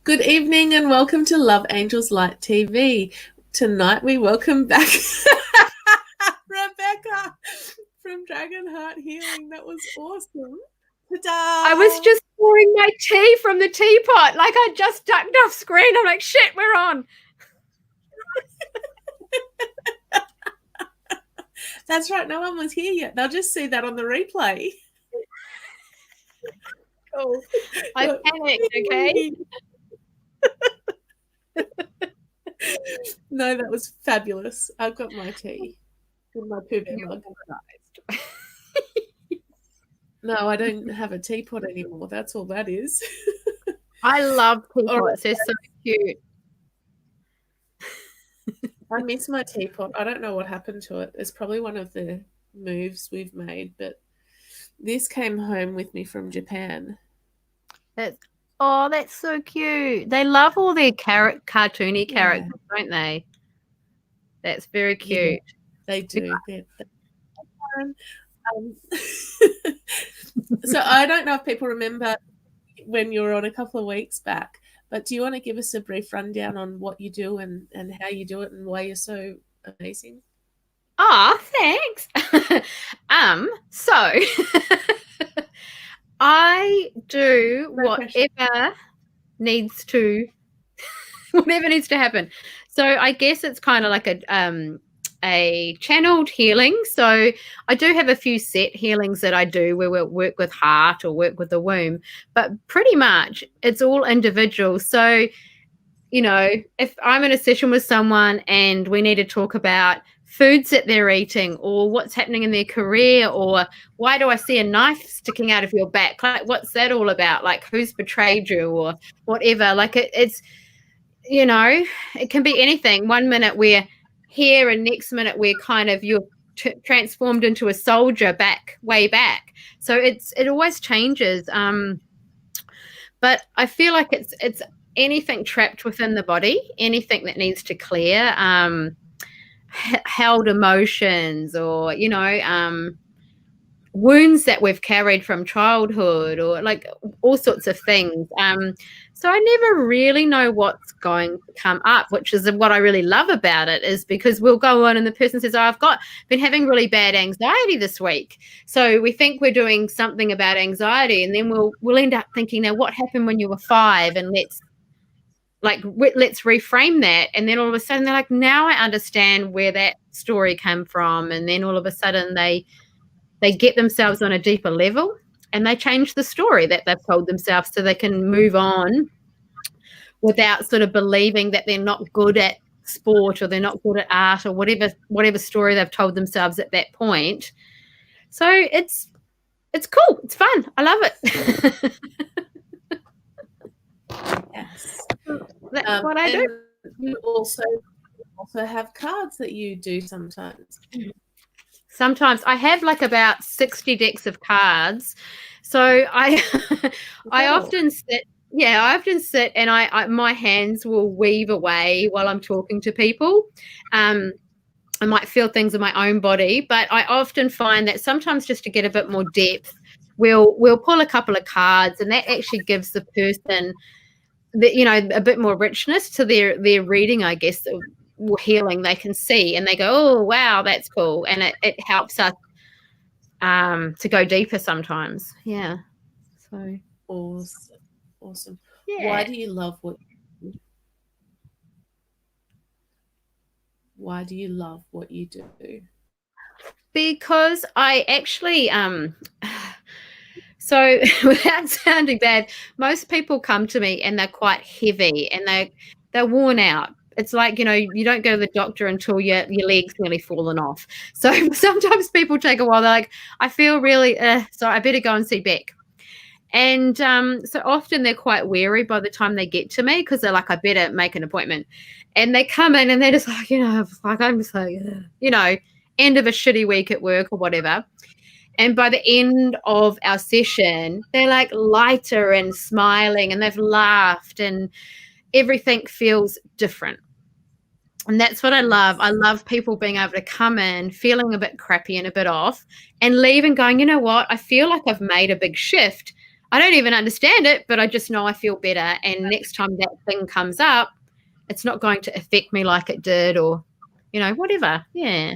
Good evening and welcome to Love Angels Light TV. Tonight we welcome back Rebecca from Dragon Heart Healing. That was awesome. Ta-da! I was just pouring my tea from the teapot. Like I just ducked off screen. I'm like, shit, we're on. That's right. No one was here yet. They'll just see that on the replay. Cool. I panicked, okay? No, that was fabulous. I've got my tea in my poopy mug. No, I don't have a teapot anymore. That's all that is. I love teapots. They're so cute. I miss my teapot. I don't know what happened to it. It's probably one of the moves we've made, but this came home with me from Japan. That's so cute. They love all their cartoony characters, don't they? That's very cute. Yeah, they do. So I don't know if people remember when you were on a couple of weeks back, but do you want to give us a brief rundown on what you do and how you do it and why you're so amazing? Thanks. So I do whatever needs to happen. So I guess it's kind of like a channeled healing. So I do have a few set healings that I do where we work with heart or work with the womb, but pretty much it's all individual. So, you know, if I'm in a session with someone and we need to talk about foods that they're eating or what's happening in their career or why do I see a knife sticking out of your back? Like, what's that all about? Like, who's betrayed you or whatever? Like, it's, you know, it can be anything. 1 minute we're here and next minute we're kind of, you're transformed into a soldier way back. So it always changes. But I feel like it's anything trapped within the body, anything that needs to clear, held emotions or, you know, wounds that we've carried from childhood or like all sorts of things. So I never really know what's going to come up, which is what I really love about it, is because we'll go on and the person says, I've been having really bad anxiety this week. So we think we're doing something about anxiety and then we'll end up thinking, now what happened when you were 5? And let's reframe that. And then all of a sudden they're like, now I understand where that story came from. And then all of a sudden they get themselves on a deeper level and they change the story that they've told themselves so they can move on without sort of believing that they're not good at sport or they're not good at art or whatever story they've told themselves at that point. So it's cool. It's fun. I love it. Yes. That's what I do. You also have cards that you do sometimes. Sometimes I have like about 60 decks of cards. So I often sit. Yeah, I often sit and I my hands will weave away while I'm talking to people. I might feel things in my own body, but I often find that sometimes just to get a bit more depth, we'll pull a couple of cards and that actually gives the person a bit more richness to their reading, I guess, or healing. They can see and they go, oh wow, that's cool, and it helps us to go deeper sometimes. Yeah. So awesome. Yeah. Why do you love what you do? Why do you love what you do? Because I actually so without sounding bad, most people come to me and they're quite heavy and they're worn out. It's like, you know, you don't go to the doctor until your leg's nearly fallen off. So sometimes people take a while. They're like, I feel really, so I better go and see Beck. And so often they're quite weary by the time they get to me because they're like, I better make an appointment. And they come in and they're just like, you know, like I'm just like, you know, end of a shitty week at work or whatever. And by the end of our session, they're like lighter and smiling and they've laughed and everything feels different. And that's what I love. I love people being able to come in feeling a bit crappy and a bit off and leave and going, you know what? I feel like I've made a big shift. I don't even understand it, but I just know I feel better. And next time that thing comes up, it's not going to affect me like it did, or, whatever. Yeah.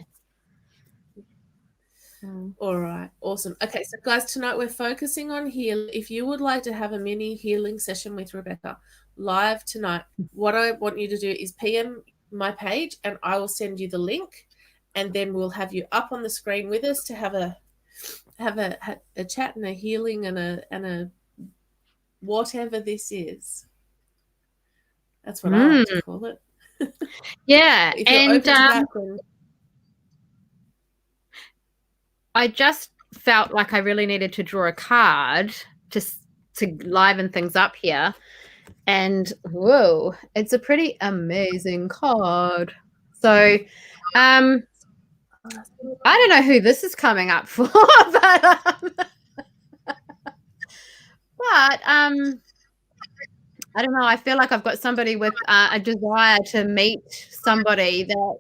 All right. Awesome. Okay. So guys, tonight we're focusing on healing. If you would like to have a mini healing session with Rebecca live tonight, what I want you to do is PM my page and I will send you the link, and then we'll have you up on the screen with us to have a chat and a healing and a whatever this is. That's what I like to call it. Yeah. If you're open to that, then... I just felt like I really needed to draw a card to liven things up here. And whoa, it's a pretty amazing card. So I don't know who this is coming up for, but I don't know. I feel like I've got somebody with a desire to meet somebody that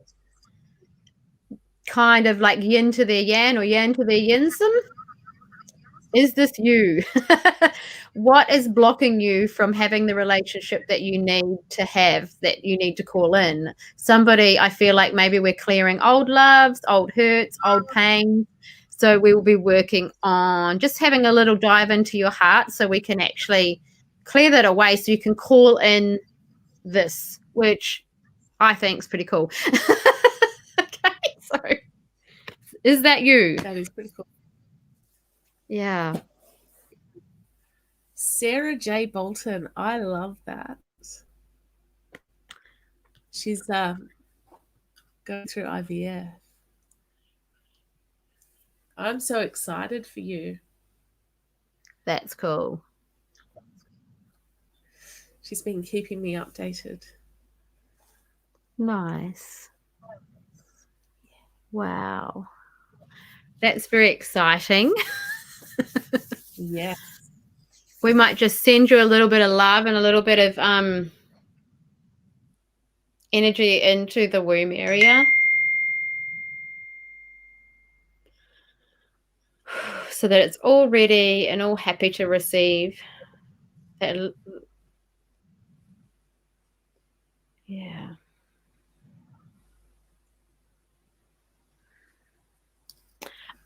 kind of like yin to their yang or yang to their yinsum. Is this you? What is blocking you from having the relationship that you need to have, that you need to call in? Somebody, I feel like maybe we're clearing old loves, old hurts, old pain. So we will be working on just having a little dive into your heart so we can actually clear that away so you can call in this, which I think is pretty cool. Okay, so is that you? That is pretty cool. Yeah. Sarah J. Bolton. I love that. She's going through IVF. I'm so excited for you. That's cool. She's been keeping me updated. Nice. Wow. That's very exciting. Yes. We might just send you a little bit of love and a little bit of energy into the womb area. So that it's all ready and all happy to receive. Yeah.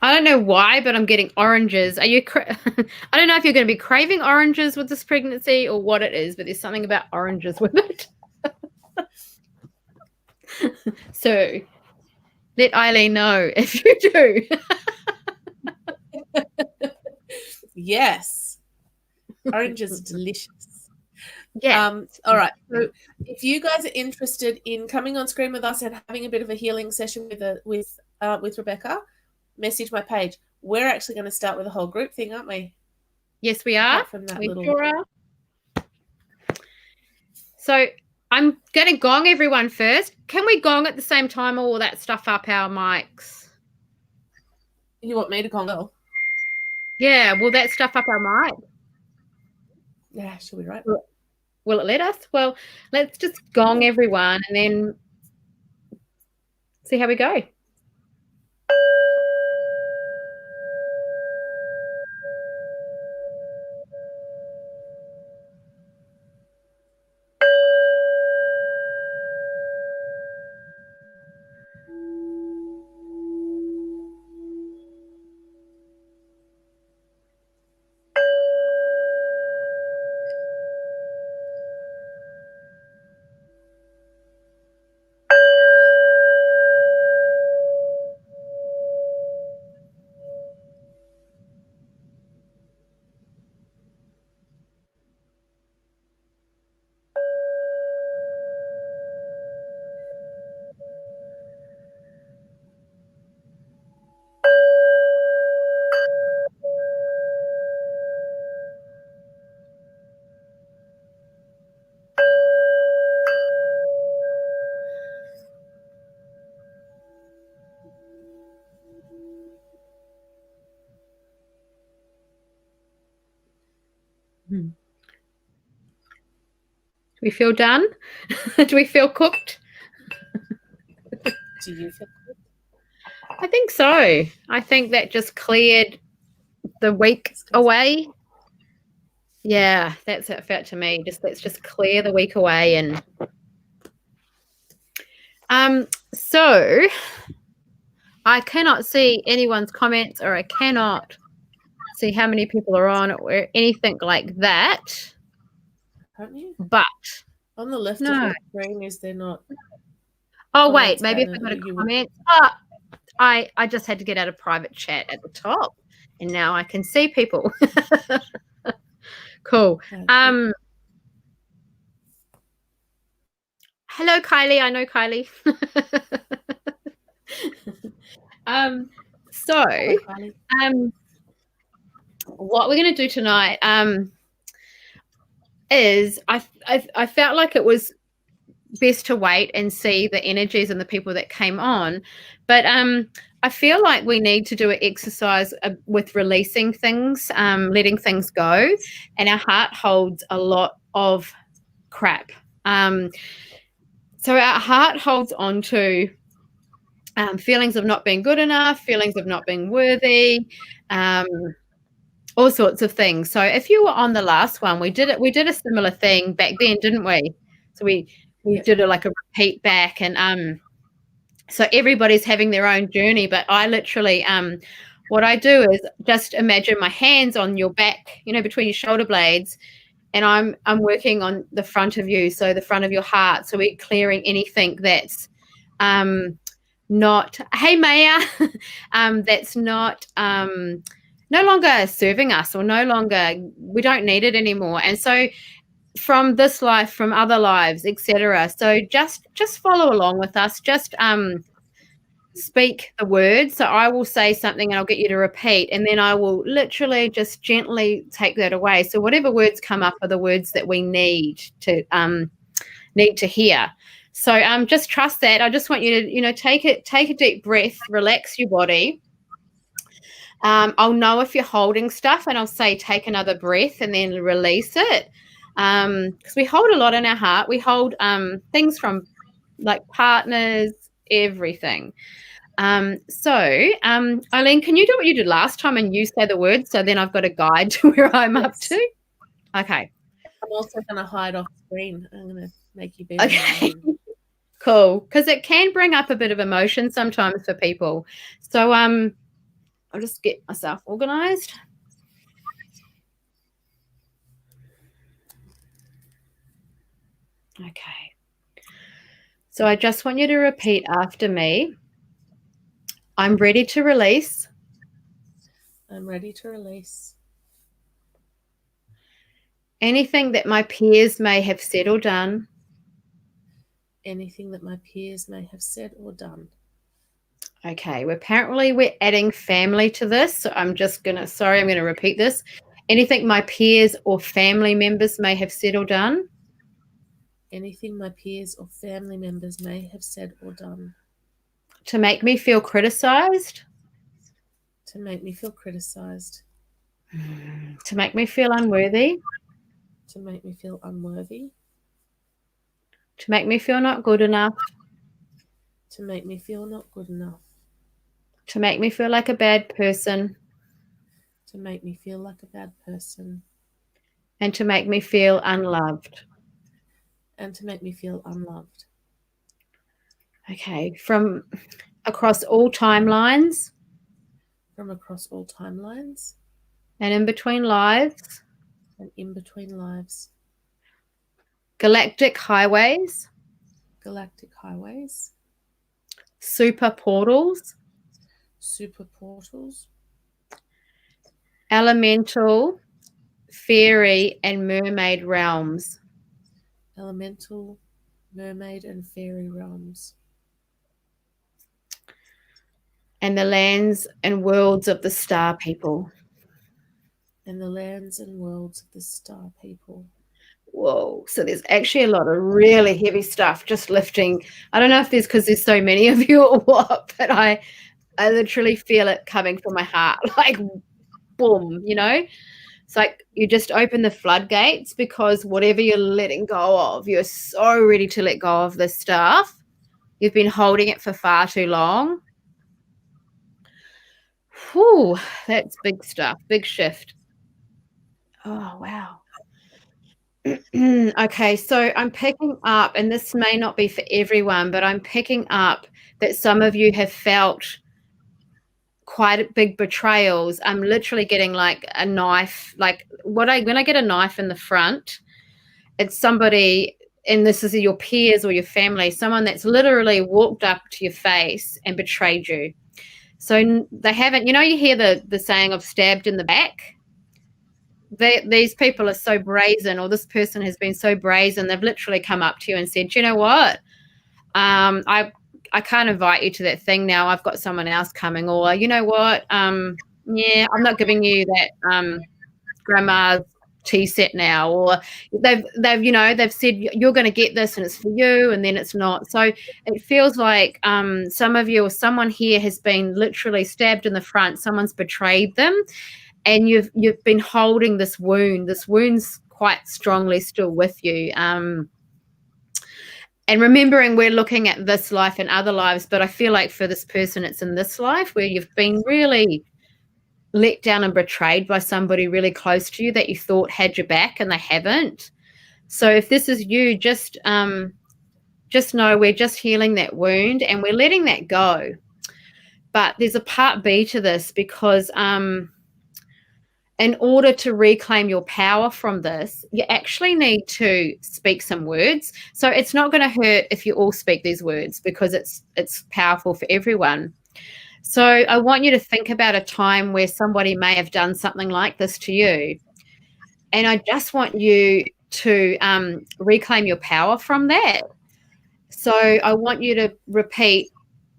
I don't know why, but I'm getting oranges. Are you? I don't know if you're going to be craving oranges with this pregnancy or what it is, but there's something about oranges with it. So let Eileen know if you do. Yes. Oranges are delicious. Yeah. All right. So if you guys are interested in coming on screen with us and having a bit of a healing session with Rebecca, message my page. We're actually going to start with a whole group thing, aren't we? Yes, we are. Sure are. So I'm going to gong everyone first. Can we gong at the same time, or will that stuff up our mics? You want me to gong? Yeah, will that stuff up our mic? Yeah, she'll be right. Will it let us? Well, let's just gong everyone and then see how we go. Do we feel done? Do we feel cooked? Do you feel cooked? I think so. I think that just cleared the week away. Yeah, that's how it felt to me. Let's just clear the week away. And so I cannot see anyone's comments, or I cannot see how many people are on or anything like that. Can't you? But on the left of the screen, is there not? Oh wait, maybe if I got a comment. I just had to get out of private chat at the top, and now I can see people. Cool. Hello, Kylie. I know Kylie. So, what we're going to do tonight is I felt like it was best to wait and see the energies and the people that came on, but I feel like we need to do an exercise with releasing things, letting things go, and our heart holds a lot of crap. So our heart holds on to feelings of not being good enough, feelings of not being worthy, all sorts of things. So if you were on the last one, we did a similar thing back then, didn't we? So we did like a repeat back, and so everybody's having their own journey. But I literally, what I do is just imagine my hands on your back, between your shoulder blades, and I'm working on the front of you, so the front of your heart. So we're clearing anything that's not, hey Maya, that's not no longer serving us, or we don't need it anymore. And so from this life, from other lives, etc. So just follow along with us. Just speak the words. So I will say something and I'll get you to repeat, and then I will literally just gently take that away. So whatever words come up are the words that we need to hear. So just trust that. I just want you to take a deep breath, relax your body. I'll know if you're holding stuff, and I'll say take another breath and then release it. Because we hold a lot in our heart. We hold things from like partners, everything. So Eileen, can you do what you did last time and you say the words, so then I've got a guide to where I'm up to? Okay. I'm also going to hide off screen. I'm going to make you be okay. Cool, because it can bring up a bit of emotion sometimes for people. So I'll just get myself organized. Okay. So I just want you to repeat after me. I'm ready to release. I'm ready to release. Anything that my peers may have said or done. Anything that my peers may have said or done. Okay, apparently we're adding family to this. So I'm going to repeat this. Anything my peers or family members may have said or done. Anything my peers or family members may have said or done. To make me feel criticized. To make me feel criticized. To make me feel unworthy. To make me feel unworthy. To make me feel not good enough. To make me feel not good enough. To make me feel like a bad person. To make me feel like a bad person. And to make me feel unloved. And to make me feel unloved. Okay, from across all timelines. From across all timelines. And in between lives. And in between lives. Galactic highways. Galactic highways. Super portals. Super portals. Elemental, fairy, and mermaid realms. Elemental, mermaid, and fairy realms. And the lands and worlds of the star people. And the lands and worlds of the star people. Whoa, so there's actually a lot of really heavy stuff just lifting. I don't know if there's because there's so many of you or what, but I literally feel it coming from my heart, like boom, It's like you just open the floodgates, because whatever you're letting go of, you're so ready to let go of this stuff. You've been holding it for far too long. Whew, that's big stuff, big shift. Oh, wow. Okay, so I'm picking up, and this may not be for everyone, but I'm picking up that some of you have felt quite big betrayals. I'm literally getting like a knife, like when I get a knife in the front, it's somebody, and this is your peers or your family, someone that's literally walked up to your face and betrayed you. So they haven't, you hear the saying of stabbed in the back. These people are so brazen, or this person has been so brazen, they've literally come up to you and said, you know what, I can't invite you to that thing now. I've got someone else coming. Or, you know what, yeah, I'm not giving you that grandma's tea set now. Or they've said you're going to get this and it's for you, and then it's not. So it feels like some of you or someone here has been literally stabbed in the front. Someone's betrayed them, and you've been holding this wound. This wound's quite strongly still with you. And remembering we're looking at this life and other lives, but I feel like for this person, it's in this life where you've been really let down and betrayed by somebody really close to you that you thought had your back, and they haven't. So if this is you, just know we're just healing that wound and we're letting that go. But there's a part B to this, because in order to reclaim your power from this, you actually need to speak some words. So it's not going to hurt if you all speak these words, because it's powerful for everyone. So I want you to think about a time where somebody may have done something like this to you. And I just want you to reclaim your power from that. So I want you to repeat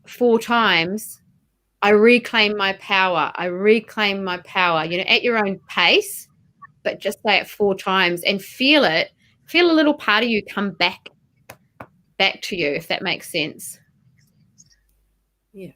4 times, I reclaim my power. I reclaim my power, at your own pace, but just say it 4 times and feel it. Feel a little part of you come back to you, if that makes sense. Yeah.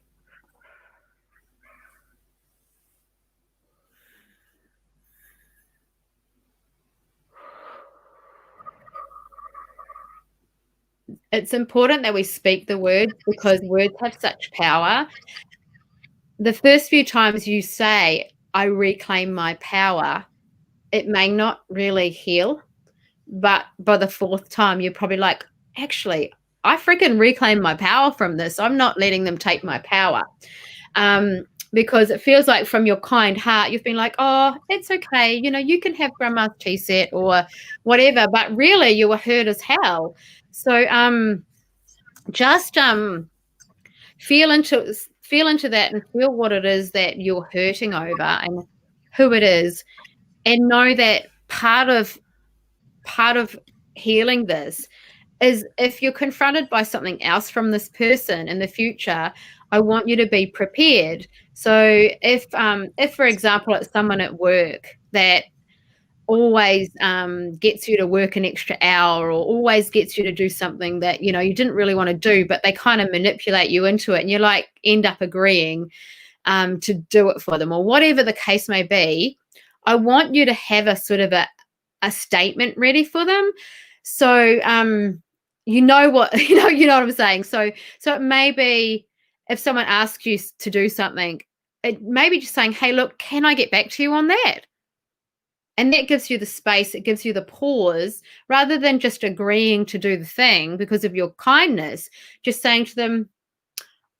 It's important that we speak the words, because words have such power. The first few times you say, I reclaim my power, it may not really heal, but by the 4th time, you're probably like, actually, I freaking reclaim my power from this. I'm not letting them take my power. Because it feels like from your kind heart, you've been like, oh, it's okay. You can have grandma's tea set or whatever, but really you were hurt as hell. So just feel into that and feel what it is that you're hurting over and who it is, and know that part of healing this is, if you're confronted by something else from this person in the future, I want you to be prepared. So if for example, it's someone at work that always gets you to work an extra hour, or always gets you to do something that you didn't really want to do, but they kind of manipulate you into it, and you end up agreeing to do it for them, or whatever the case may be, I want you to have a sort of a statement ready for them. So you know what I'm saying. So it may be, if someone asks you to do something, it may be just saying, hey, look, can I get back to you on that? And that gives you the space, it gives you the pause, rather than just agreeing to do the thing because of your kindness, just saying to them,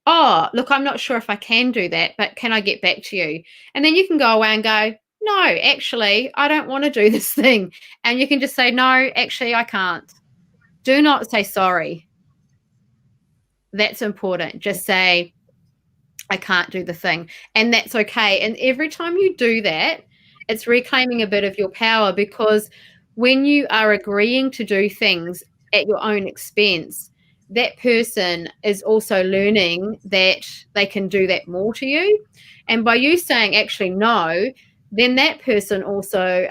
oh, look, I'm not sure if I can do that, but can I get back to you? And then you can go away and go, no, actually, I don't want to do this thing. And you can just say, no, actually, I can't. Do not say sorry. That's important. Just say, I can't do the thing. And that's okay. And every time you do that, it's reclaiming a bit of your power, because when you are agreeing to do things at your own expense, that person is also learning that they can do that more to you. And by you saying actually no, then that person also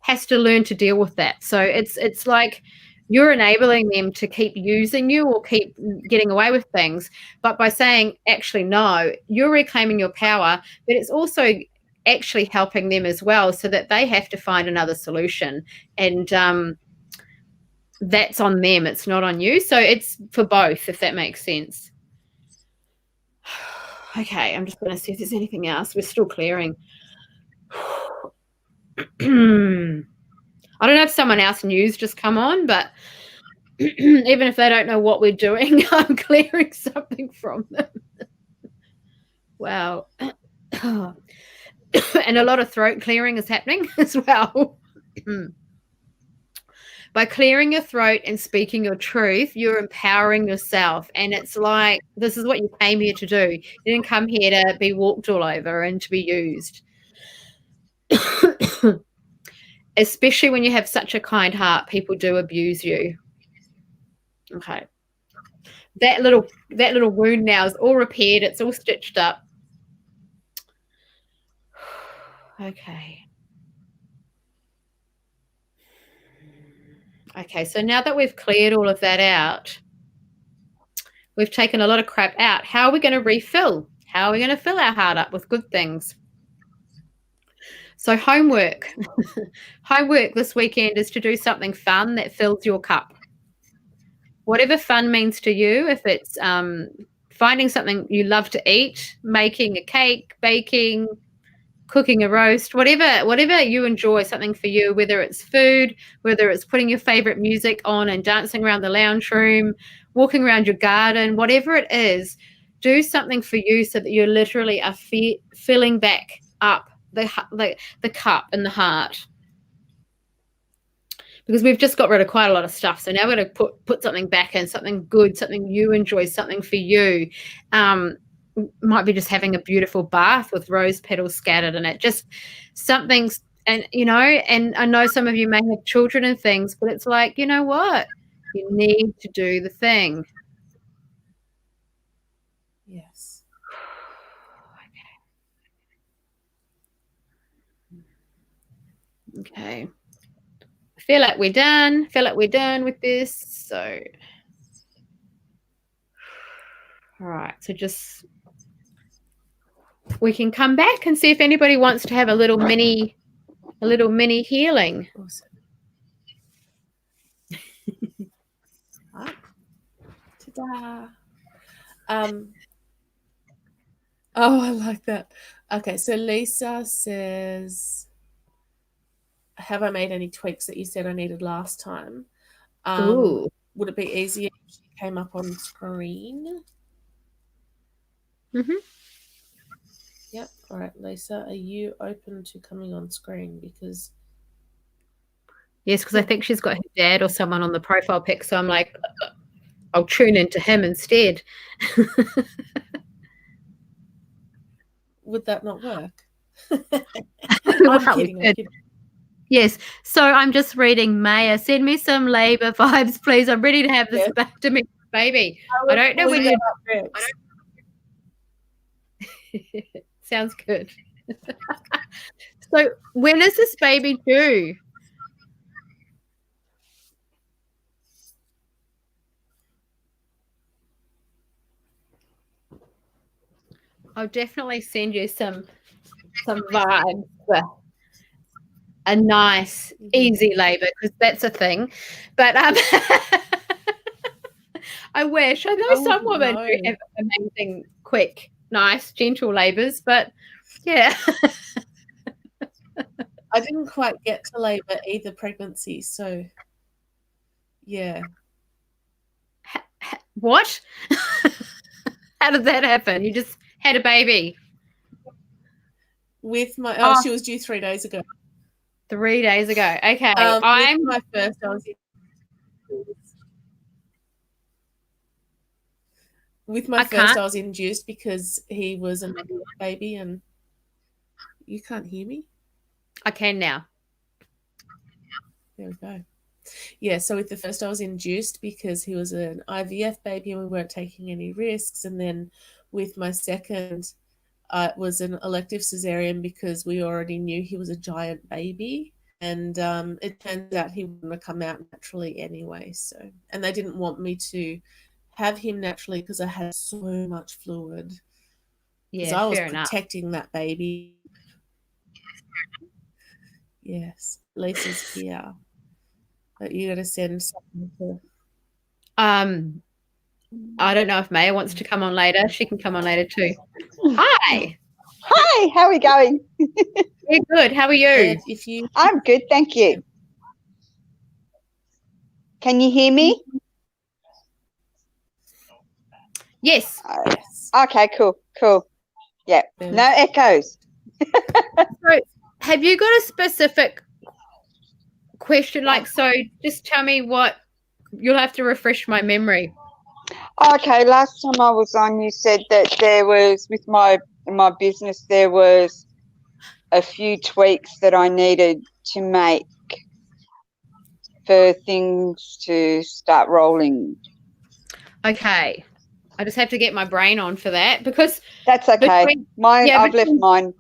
has to learn to deal with that. So it's like you're enabling them to keep using you or keep getting away with things. But by saying actually no, you're reclaiming your power, but it's also actually helping them as well, so that they have to find another solution. And that's on them. It's not on you. So it's for both, if that makes sense. Okay, I'm just going to see if there's anything else. We're still clearing. I don't know if someone else new's just come on, but even if they don't know what we're doing, I'm clearing something from them. Wow. And a lot of throat clearing is happening as well. By clearing your throat and speaking your truth, you're empowering yourself. And it's like, this is what you came here to do. You didn't come here to be walked all over and to be used. Especially when you have such a kind heart, people do abuse you. Okay. That little wound now is all repaired. It's all stitched up. Okay. Okay, so now that we've cleared all of that out, we've taken a lot of crap out. How are we going to refill? How are we going to fill our heart up with good things? So homework. Homework this weekend is to do something fun that fills your cup. Whatever fun means to you, if it's finding something you love to eat, making a cake, baking, cooking a roast, whatever you enjoy, something for you, whether it's food, whether it's putting your favorite music on and dancing around the lounge room, walking around your garden, whatever it is, do something for you so that you literally are filling back up the cup and the heart. Because we've just got rid of quite a lot of stuff. So now we're going to put something back in, something good, something you enjoy, something for you. Might be just having a beautiful bath with rose petals scattered in it. Just something, and and I know some of you may have children and things, but it's like, you know what? You need to do the thing. Yes. Okay. I feel like we're done. With this. So, all right. So just, we can come back and see if anybody wants to have a little mini healing. Awesome. Ta-da. Oh, I like that. Okay, so Lisa says, have I made any tweaks that you said I needed last time? Ooh. Would it be easier if she came up on screen? Mm-hmm. Yep. All right, Lisa, are you open to coming on screen? Because I think she's got her dad or someone on the profile pic, so I'm like, I'll tune into him instead. Would that not work? I'm kidding. Yes. So I'm just reading Maya. Send me some labor vibes, please. I'm ready to have this back to me, baby. I don't know when you. Sounds good. So when is this baby due? I'll definitely send you some vibes for a nice, easy labor, because that's a thing. But I wish. I know some women who have amazing, quick, nice, gentle labors, but yeah. I didn't quite get to labor either pregnancy, so yeah. What? How did that happen? You just had a baby? With my she was due 3 days ago. 3 days ago. Okay. My first, I was induced because he was a baby, and you can't hear me? I can now. There we go. Yeah, so with the first I was induced because he was an IVF baby and we weren't taking any risks. And then with my second, it was an elective cesarean because we already knew he was a giant baby. And it turns out he wouldn't come out naturally anyway. So, and they didn't want me to have him naturally because I had so much fluid. Yeah, I was protecting that baby. Yes, Lisa's here. But you got to send something to. I don't know if Maya wants to come on later. She can come on later too. Hi. Hi, how are we going? We're good. How are you? I'm good, thank you. Can you hear me? Yes. Okay, cool. Yeah, no echoes. So have you got a specific question? Like, so just tell me what, you'll have to refresh my memory. Okay, last time I was on, you said that there was, with my business, there was a few tweaks that I needed to make for things to start rolling. Okay. I just have to get my brain on for that, because that's okay. I've left mine.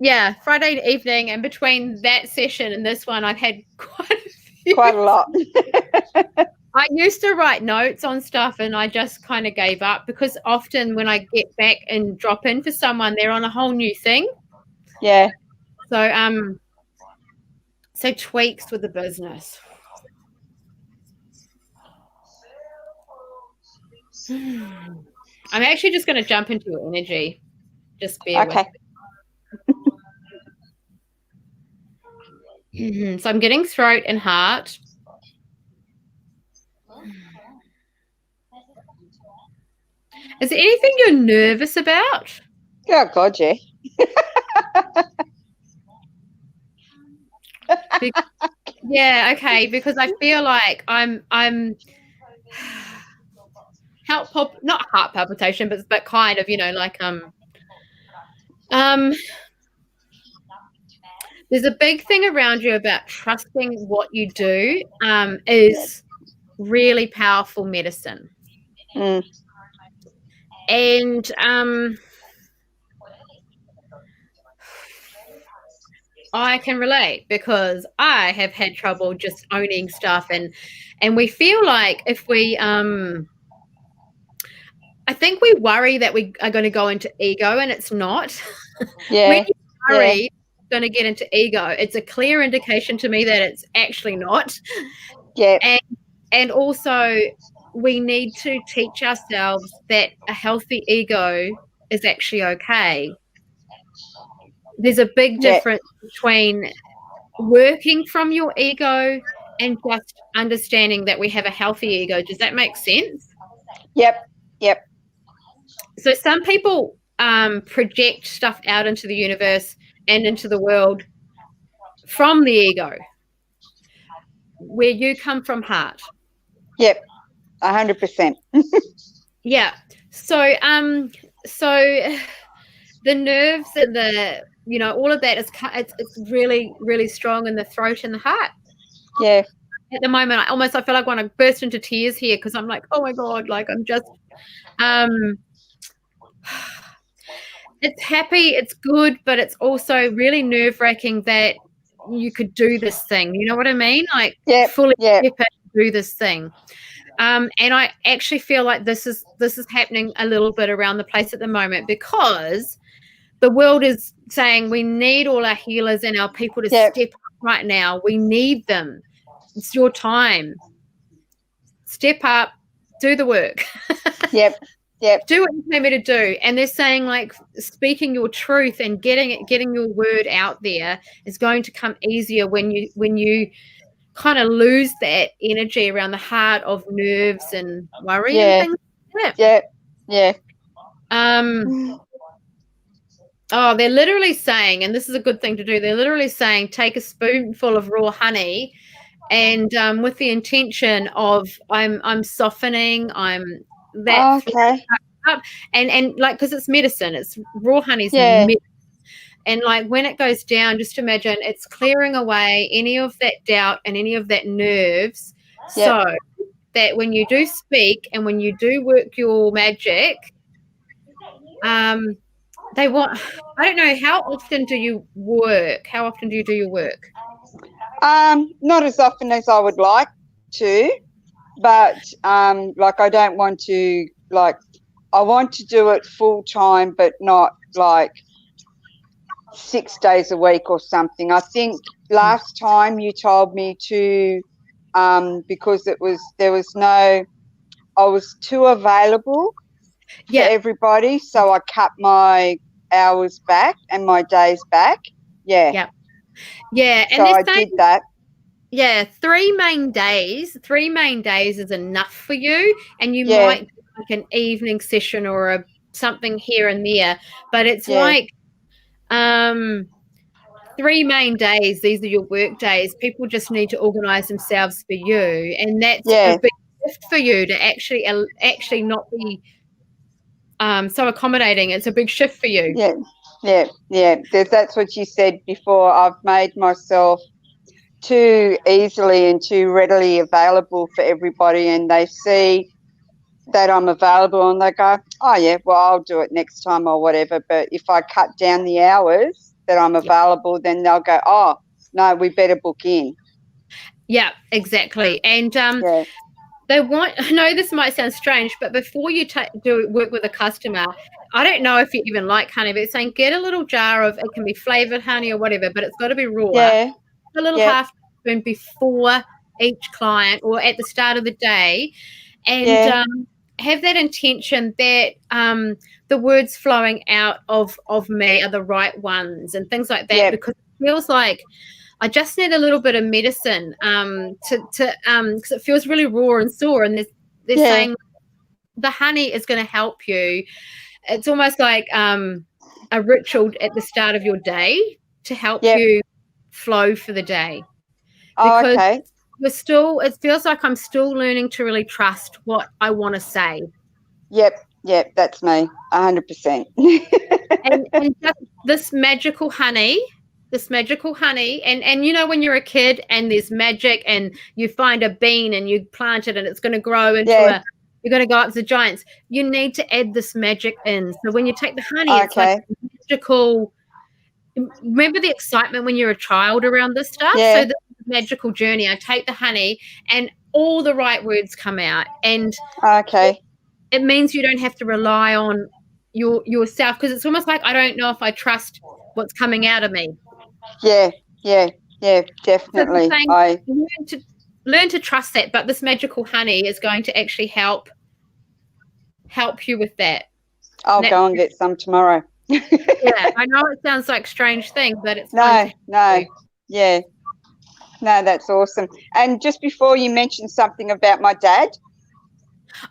Yeah, Friday evening, and between that session and this one, I've had quite a lot. I used to write notes on stuff, and I just kind of gave up, because often when I get back and drop in for someone, they're on a whole new thing. Yeah. So tweaks with the business. I'm actually just going to jump into your energy. Just bear with me. So I'm getting throat and heart. Is there anything you're nervous about? Oh, God, yeah. Yeah, okay, because I feel like I'm not heart palpitation, but kind of, you know, like there's a big thing around you about trusting what you do is really powerful medicine. And I can relate, because I have had trouble just owning stuff, and we feel like if we I think we worry that we are going to go into ego, and it's not. Yeah. When you worry going to get into ego, it's a clear indication to me that it's actually not. Yeah. And also we need to teach ourselves that a healthy ego is actually okay. There's a big difference between working from your ego and just understanding that we have a healthy ego. Does that make sense? Yep. So some people project stuff out into the universe and into the world from the ego, where you come from heart. Yep, 100%. Yeah. So the nerves and the, you know, all of that is it's really, really strong in the throat and the heart. Yeah. At the moment, I feel like I want to burst into tears here, because I'm like, oh my God, like I'm just it's happy, it's good, but it's also really nerve-wracking that you could do this thing. You know what I mean? Like fully do this thing. And I actually feel like this is happening a little bit around the place at the moment, because the world is saying we need all our healers and our people to step up right now. We need them. It's your time. Step up, do the work. Yep. Do what you need me to do. And they're saying, like, speaking your truth and getting your word out there is going to come easier when you kind of lose that energy around the heart of nerves and worry and things like that. Yeah. Oh, they're literally saying, and this is a good thing to do, they're literally saying take a spoonful of raw honey, and with the intention of I'm softening, I'm that up, and like, because it's medicine, it's raw honey's medicine. And like when it goes down, just imagine it's clearing away any of that doubt and any of that nerves, so that when you do speak and when you do work your magic, they want, I don't know, how often do you work? How often do you do your work? Not as often as I would like to, but like I don't want to, like, I want to do it full time, but not like 6 days a week or something. I think last time you told me to, because I was too available for everybody, so I cut my hours back and my days back. Yeah. And so I did that. Yeah, 3 main days. 3 main days is enough for you, and you might do like an evening session or something here and there, but it's like 3 main days. These are your work days. People just need to organize themselves for you, and that's a big gift for you to actually not be so accommodating. It's a big shift for you. That's what you said before. I've made myself too easily and too readily available for everybody, and they see that I'm available and they go, oh yeah, well, I'll do it next time or whatever. But if I cut down the hours that I'm available, then they'll go, oh no, we better book in. Yeah, exactly. And they want, I know this might sound strange, but before you do work with a customer, I don't know if you even like honey, but it's saying get a little jar of, it can be flavored honey or whatever, but it's got to be raw. A little half spoon before each client or at the start of the day, and have that intention that the words flowing out of me are the right ones and things like that, because it feels like I just need a little bit of medicine because it feels really raw and sore, and they're saying the honey is going to help you. It's almost like a ritual at the start of your day to help you flow for the day. Because it feels like I'm still learning to really trust what I want to say. Yep, that's me, 100%. and this magical honey, and you know when you're a kid and there's magic and you find a bean and you plant it and it's going to grow into you're going to go up to the giants. You need to add this magic in. So when you take the honey, it's like magical. Remember the excitement when you're a child around this stuff? So this magical journey, I take the honey and all the right words come out, and it means you don't have to rely on yourself, because it's almost like I don't know if I trust what's coming out of me. Definitely. So I learn to trust that, but this magical honey is going to actually help you with that. I'll go and get some tomorrow. I know it sounds like a strange thing, but it's no, that's awesome. And just before, you mentioned something about my dad.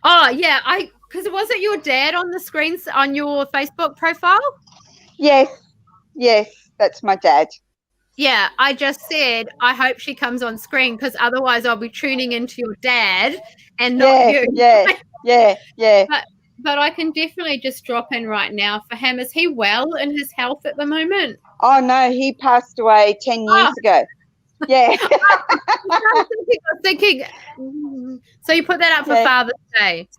Oh yeah, because wasn't your dad on the screens on your Facebook profile? Yes, that's my dad. Yeah, I just said I hope she comes on screen, because otherwise I'll be tuning into your dad and not you. But I can definitely just drop in right now for him. Is he well in his health at the moment? Oh no, he passed away 10 years ago. I was thinking. So you put that up for Father's Day?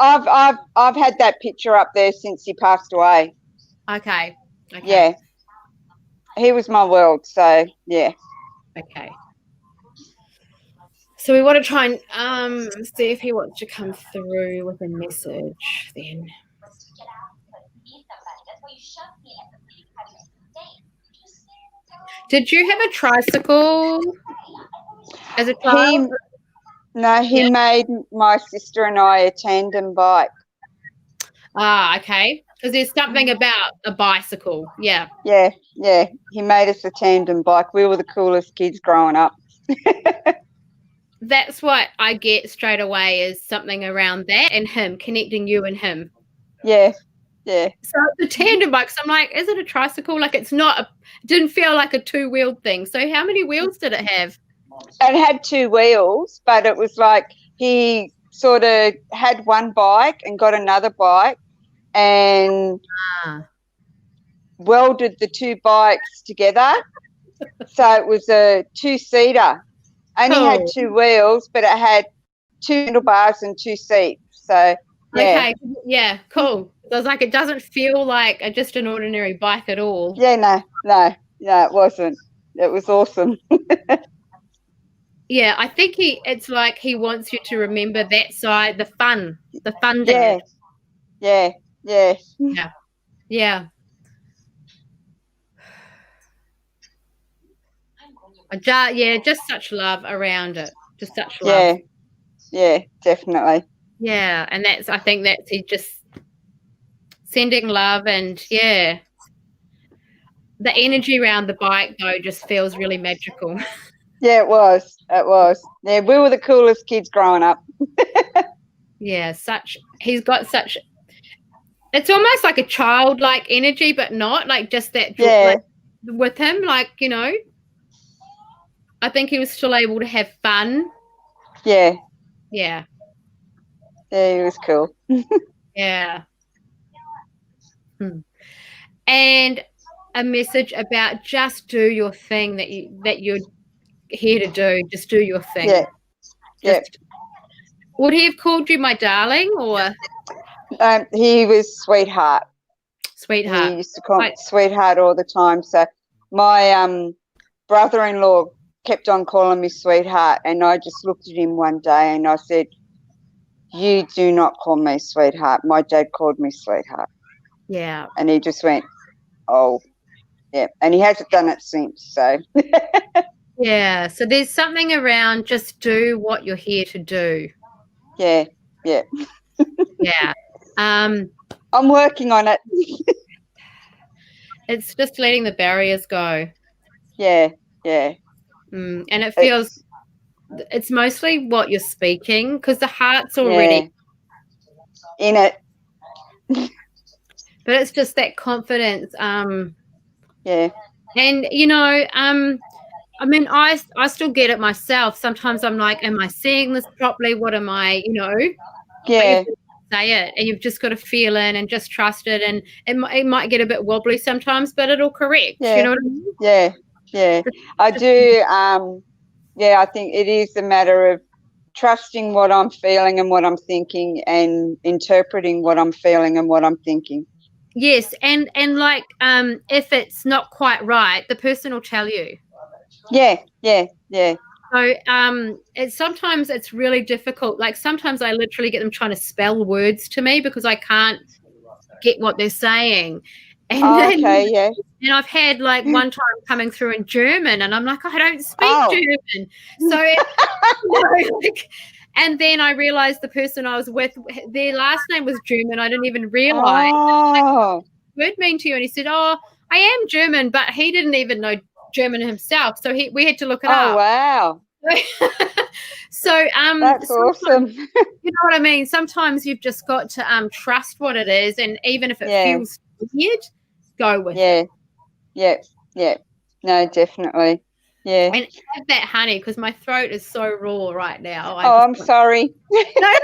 I've had that picture up there since he passed away. Okay. Yeah. He was my world, so yeah. Okay. So we want to try and see if he wants to come through with a message then. Did you have a tricycle as a child? He made my sister and I a tandem bike. Ah, okay. Because there's something about a bicycle. Yeah. He made us a tandem bike. We were the coolest kids growing up. That's what I get straight away, is something around that and him, connecting you and him. Yeah. So the tandem bike, so I'm like, is it a tricycle? Like, it's not, it didn't feel like a two-wheeled thing. So how many wheels did it have? It had 2 wheels, but it was like he sort of had one bike and got another bike and welded the 2 bikes together. So it was a 2-seater. Only had 2 wheels, but it had 2 handlebars and 2 seats. So okay, cool. So it's like, it doesn't feel like just an ordinary bike at all. No, it wasn't. It was awesome. Yeah, I think it's like he wants you to remember that side, the fun dad. Yeah. Just such love around it. Just such love. Yeah, definitely. Yeah, and I think that's he just sending love, and the energy around the bike though just feels really magical. Yeah, it was. It was. Yeah, we were the coolest kids growing up. Yeah, he's got such, it's almost like a childlike energy, but not like just that joy, Yeah. like, with him, like, you know, I think he was still able to have fun. Yeah. Yeah. Yeah, he was cool. Yeah. And a message about just do your thing that you're here to do. Just do your thing. Yeah. Yeah. Would he have called you my darling or he was sweetheart. Sweetheart? He used to call me sweetheart all the time. So my brother-in-law kept on calling me sweetheart, and I just looked at him one day and I said, "You do not call me sweetheart. My dad called me sweetheart." Yeah. And he just went, "Oh, yeah." And he hasn't done it since. So yeah. So there's something around just do what you're here to do. Yeah. Yeah. Yeah. I'm working on it. It's just letting the barriers go. Yeah. Yeah. And it feels it's mostly what you're speaking because the heart's already in it. But it's just that confidence. Yeah. And you know, I mean, I still get it myself. Sometimes I'm like, am I saying this properly? What am I, you know? Yeah. Say it, and you've just got to feel in and just trust it. And it might get a bit wobbly sometimes, but it'll correct. Yeah. You know what I mean? Yeah. Yeah. I do. I think it is a matter of trusting what I'm feeling and what I'm thinking, and interpreting what I'm feeling and what I'm thinking. Yes, and like if it's not quite right, the person will tell you. Yeah, yeah, yeah. So sometimes it's really difficult. Like sometimes I literally get them trying to spell words to me because I can't get what they're saying. And yeah. And I've had like one time coming through in German, and I'm like, I don't speak German. So, and then I realized the person I was with, their last name was German. I didn't even realize. Oh. What did it mean to you? And he said, "Oh, I am German," but he didn't even know German himself, so we had to look it up. Oh wow! So that's awesome. You know what I mean? Sometimes you've just got to trust what it is, and even if it feels weird, go with it. Yeah, yeah. No, definitely. Yeah. And have that honey, because my throat is so raw right now. I'm sorry. No.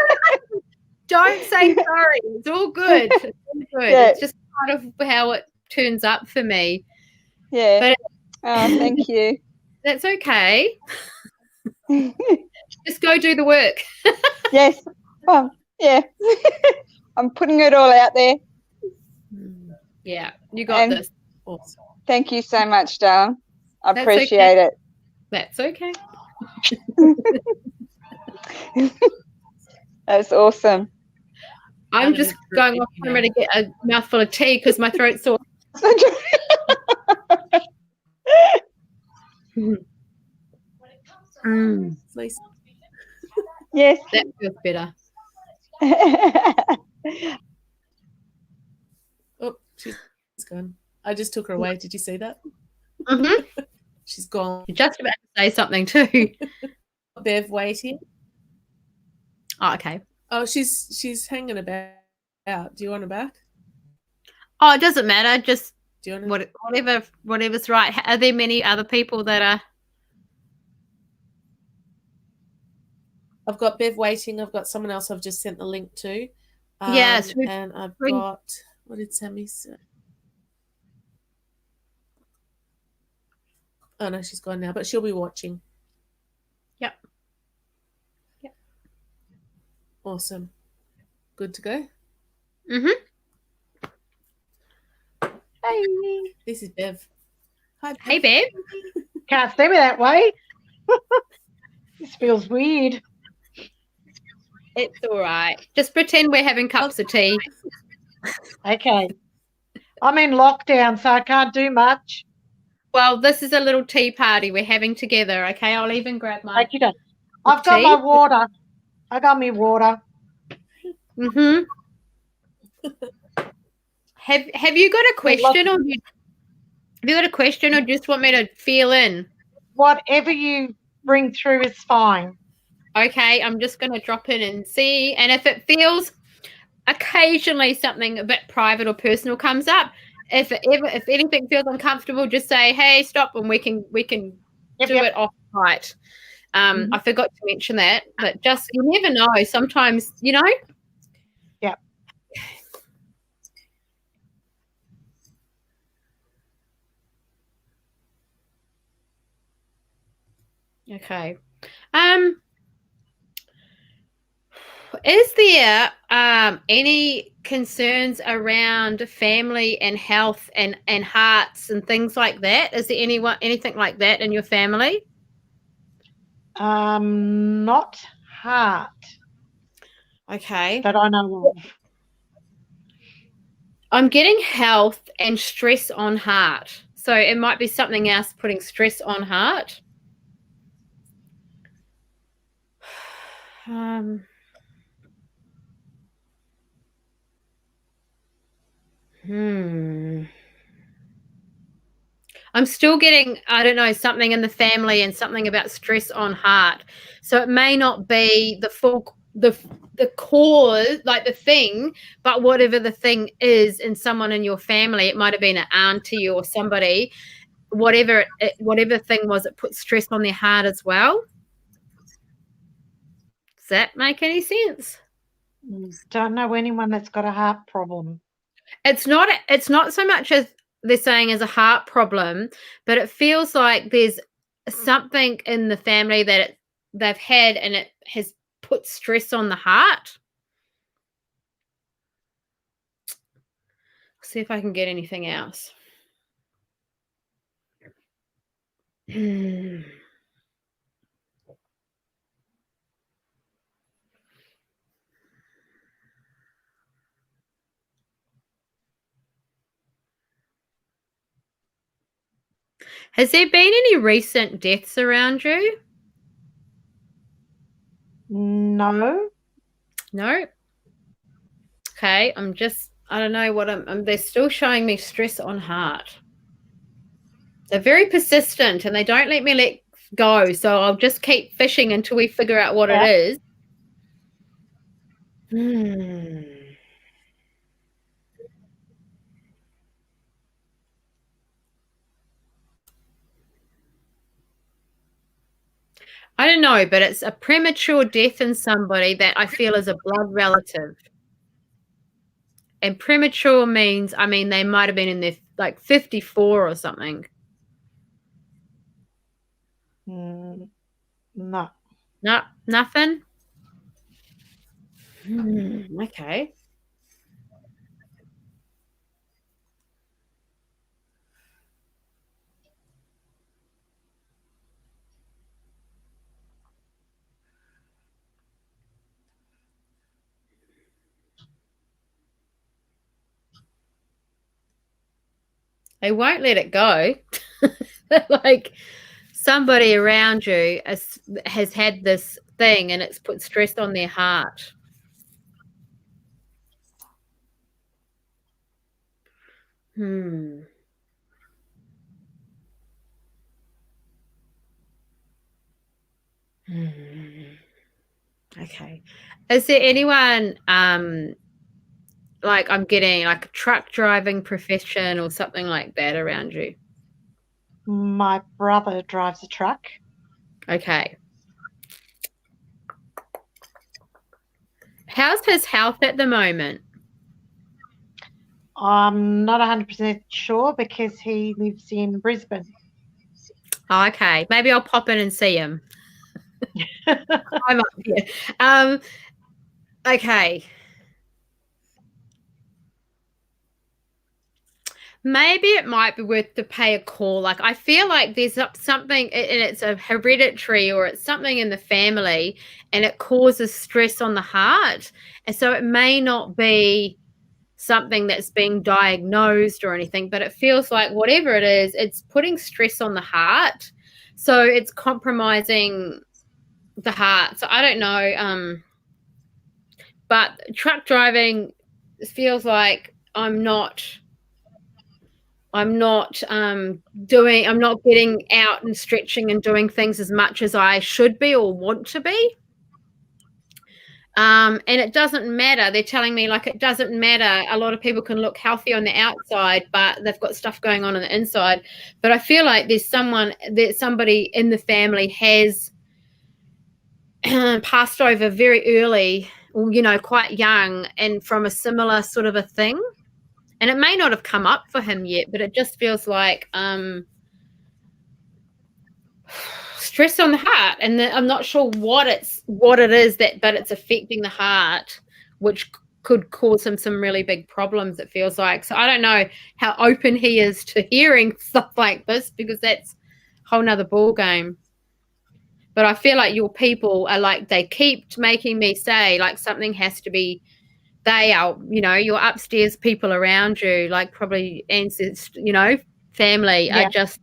Don't say sorry. It's all good. It's all good. Yeah. It's just part of how it turns up for me. Yeah. But, thank you. That's okay. Just go do the work. Yes. Yeah. I'm putting it all out there. Yeah, you got this. Awesome. Thank you so much, darling. I appreciate it. That's okay. That's awesome. I'm just going off camera to get a mouthful of tea because my throat's sore. Yes. That feels better. Oh, she's gone. I just took her away. Did you see that? Mm-hmm. She's gone. You're just about to say something too. Bev waiting. Oh, okay. Oh, she's hanging about. Do you want her back? Oh, it doesn't matter. Just do you want whatever's right. Are there many other people that are? I've got Bev waiting. I've got someone else I've just sent the link to. Yes. And I've got, what did Sammy say? Oh, no, she's gone now, but she'll be watching. Yep. Awesome. Good to go? Mm-hmm. Hey. This is Bev. Hi, Bev. Hey, Bev. Can't see me that way. This feels weird. It's all right. Just pretend we're having cups of tea. Okay. I'm in lockdown, so I can't do much. Well, this is a little tea party we're having together, okay? I'll even grab my I've got my water. I got me water. Mm-hmm. Have you got a question or just want me to feel in? Whatever you ring through is fine. Okay, I'm just going to drop in and see. And if it feels occasionally something a bit private or personal comes up, if anything feels uncomfortable, just say, hey, stop, and we can do it off right. I forgot to mention that, but just, you never know. Sometimes, you know. Yep. Okay. Is there any concerns around family and health and hearts and things like that? Is there anything like that in your family? Not heart. Okay. That I know of. I'm getting health and stress on heart. So it might be something else putting stress on heart. I'm still getting, I don't know, something in the family and something about stress on heart. So it may not be the cause, like the thing, but whatever the thing is in someone in your family, it might have been an auntie or somebody, whatever thing was, it put stress on their heart as well. Does that make any sense? Don't know anyone that's got a heart problem. It's not so much as they're saying as a heart problem, but it feels like there's something in the family that they've had and it has put stress on the heart. See if I can get anything else. Has there been any recent deaths around you? No. No? Okay, I don't know what they're still showing me stress on heart. They're very persistent and they don't let me let go. So I'll just keep fishing until we figure out what it is. I don't know, but it's a premature death in somebody that I feel is a blood relative. And premature means, I mean, they might have been in their like 54 or something. No. No, nothing? Okay. They won't let it go. Like somebody around you has had this thing and it's put stress on their heart. Okay. Is there anyone like I'm getting like a truck driving profession or something like that around you? My brother drives a truck. Okay. How's his health at the moment? I'm not 100% sure because he lives in Brisbane. Oh, okay. Maybe I'll pop in and see him. I'm up here. Okay. Maybe it might be worth to pay a call. Like I feel like there's something and it's a hereditary or it's something in the family and it causes stress on the heart. And so it may not be something that's being diagnosed or anything, but it feels like whatever it is, it's putting stress on the heart. So it's compromising the heart. So I don't know. But truck driving feels like I'm not I'm not I'm not getting out and stretching and doing things as much as I should be or want to be. And it doesn't matter. They're telling me like it doesn't matter. A lot of people can look healthy on the outside, but they've got stuff going on the inside. But I feel like there's somebody in the family has passed over very early, you know, quite young, and from a similar sort of a thing. And it may not have come up for him yet, but it just feels like stress on the heart, and I'm not sure what it is but it's affecting the heart, which could cause him some really big problems, it feels like. So I don't know how open he is to hearing stuff like this, because that's a whole nother ball game. But I feel like your people are like, they keep making me say like something has to be, they are, you know, your upstairs people around you, like probably ancestors, you know, family, are just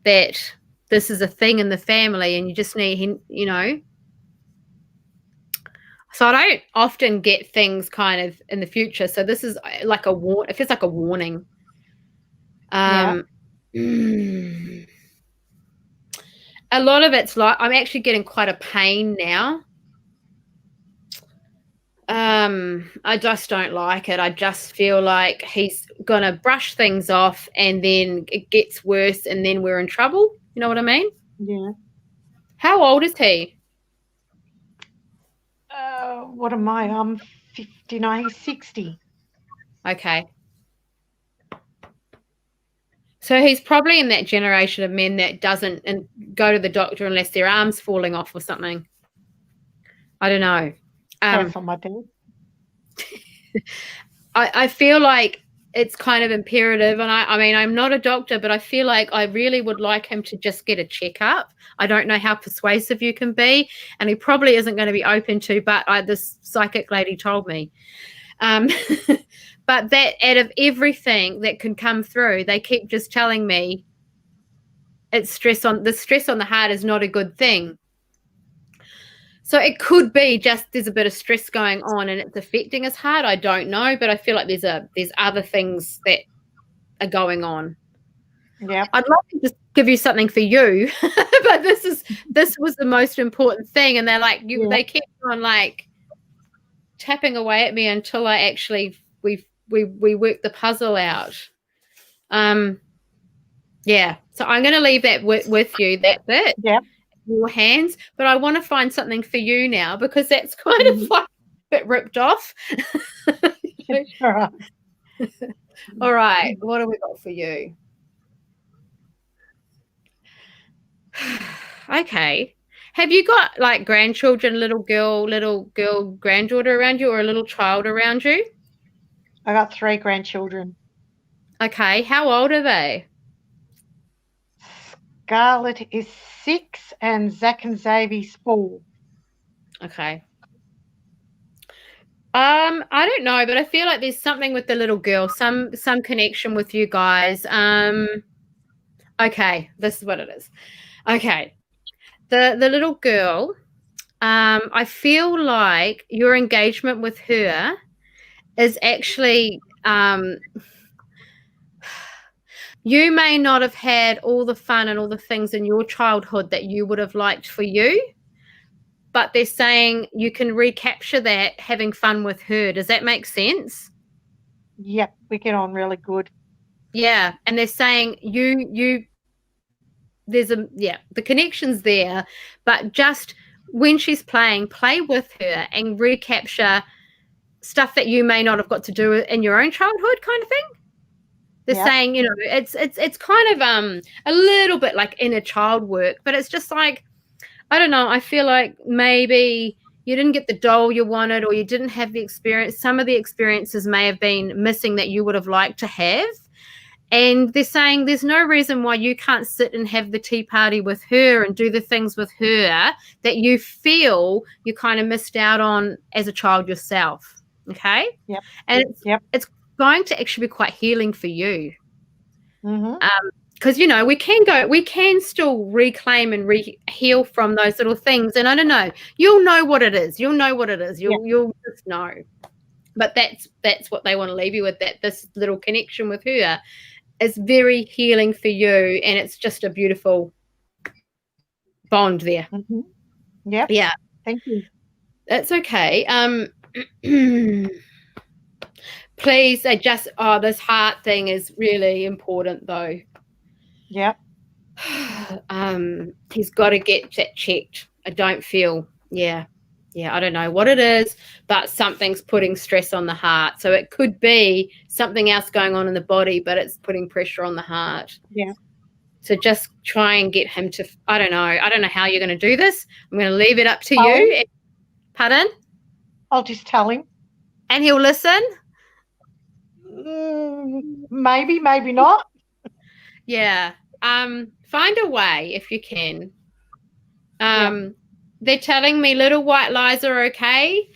that this is a thing in the family and you just need, you know. So I don't often get things kind of in the future. So this is like it feels like a warning. A lot of it's like, I'm actually getting quite a pain now. I just don't like it. I just feel like he's gonna brush things off and then it gets worse and then we're in trouble. You know what I mean? Yeah. How old is he? What am I? I'm 59, he's 60. Okay. So he's probably in that generation of men that doesn't go to the doctor unless their arm's falling off or something. I don't know. That's on my dad. I feel like it's kind of imperative, and I mean, I'm not a doctor, but I feel like I really would like him to just get a checkup. I don't know how persuasive you can be, and he probably isn't going to be open to, but this psychic lady told me. But that out of everything that can come through, they keep just telling me the stress on the heart is not a good thing. So it could be just there's a bit of stress going on and it's affecting his heart. I don't know, but I feel like there's other things that are going on. Yeah. I'd love to just give you something for you, but this was the most important thing. And they're like, they kept on like tapping away at me until I actually we worked the puzzle out. Yeah. So I'm going to leave that with you, that bit. Yeah. Your hands, but I want to find something for you now, because that's kind of like a bit ripped off. All right, what have we got for you? Okay, have you got like grandchildren, little girl granddaughter around you, or a little child around you? I got 3 grandchildren. Okay, how old are they? Scarlett is 6 and Zach and Xavier's 4. Okay. I don't know, but I feel like there's something with the little girl, some connection with you guys. Okay, this is what it is. Okay. The little girl, I feel like your engagement with her is actually you may not have had all the fun and all the things in your childhood that you would have liked for you, but they're saying you can recapture that having fun with her. Does that make sense? Yep, we get on really good. Yeah, and they're saying the connection's there, but just when she's playing, play with her and recapture stuff that you may not have got to do in your own childhood, kind of thing. They're saying, you know, it's kind of a little bit like inner child work, but it's just like, I don't know, I feel like maybe you didn't get the doll you wanted, or you didn't have the experience. Some of the experiences may have been missing that you would have liked to have. And they're saying there's no reason why you can't sit and have the tea party with her and do the things with her that you feel you kind of missed out on as a child yourself. Okay? Yep. And it's going to actually be quite healing for you. Because, you know, we can still reclaim and heal from those little things. And I don't know, you'll know what it is. You'll just know. But that's what they want to leave you with, that this little connection with her it's very healing for you, and it's just a beautiful bond there. Mm-hmm. Yep. Yeah. Thank you. That's okay. Please, this heart thing is really important though. Yep. He's got to get that checked. I don't feel, I don't know what it is, but something's putting stress on the heart. So it could be something else going on in the body, but it's putting pressure on the heart. Yeah. So just try and get him to, I don't know how you're going to do this. I'm going to leave it up to you. Pardon? I'll just tell him. And he'll listen? Maybe, maybe not. Yeah. Find a way if you can. They're telling me little white lies are okay.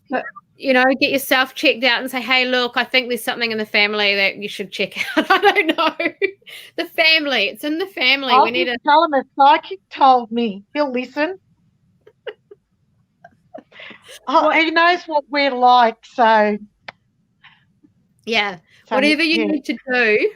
But, get yourself checked out and say, hey, look, I think there's something in the family that you should check out. I don't know. The family. It's in the family. I'll we need to tell him a psychic told me. He'll listen. He knows what we're like, so. Yeah. Whatever you need to do,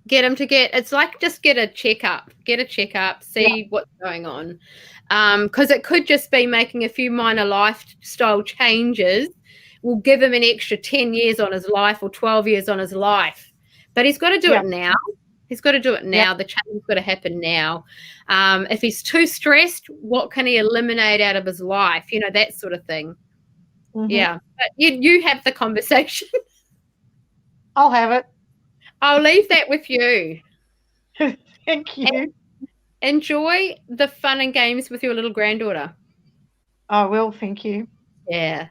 get him to it's like just get a checkup. Get a checkup, see what's going on. Because it could just be making a few minor lifestyle changes will give him an extra 10 years on his life or 12 years on his life. But he's got to do it now. He's got to do it now. The change's got to happen now. If he's too stressed, what can he eliminate out of his life? That sort of thing. Mm-hmm. Yeah. But you have the conversation. I'll have it. I'll leave that with you. Thank you. And enjoy the fun and games with your little granddaughter. I will, thank you. Yeah.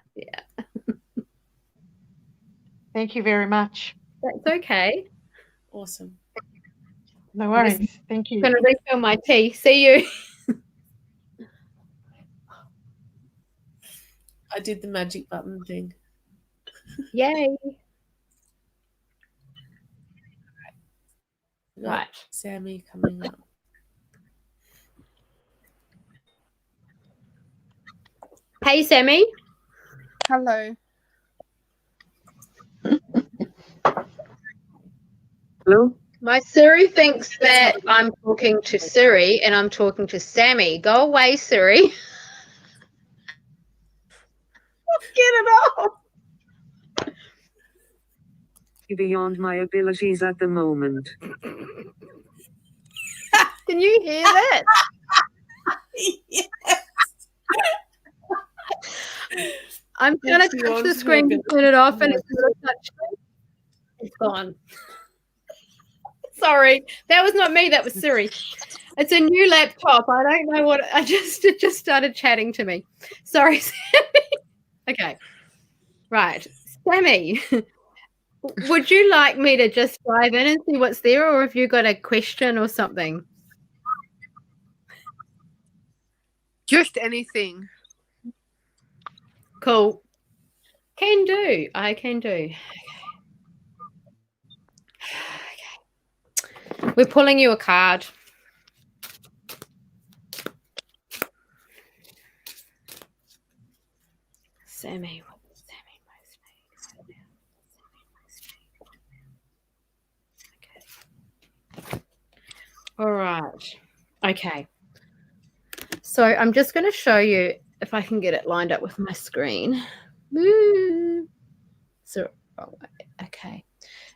Thank you very much. That's okay. Awesome. No worries. Thank you. I'm going to refill my tea. See you. I did the magic button thing. Yay. Right. Sammy coming up. Hey, Sammy. Hello. Hello? My Siri thinks that I'm talking to Siri and I'm talking to Sammy. Go away, Siri. Get it off. Beyond my abilities at the moment. Can you hear that? Yes. I'm going to touch the screen to turn it off and it's gone. Sorry, that was not me. That was Siri. It's a new laptop. I don't know what. It just started chatting to me. Sorry, Sammy. Okay, right, Sammy. Would you like me to just dive in and see what's there, or have you got a question or something? Just anything. Cool. Can do. I can do. Okay. We're pulling you a card. Sammy. What does Sammy most need? Okay. All right. Okay. So I'm just going to show you if I can get it lined up with my screen. So, okay.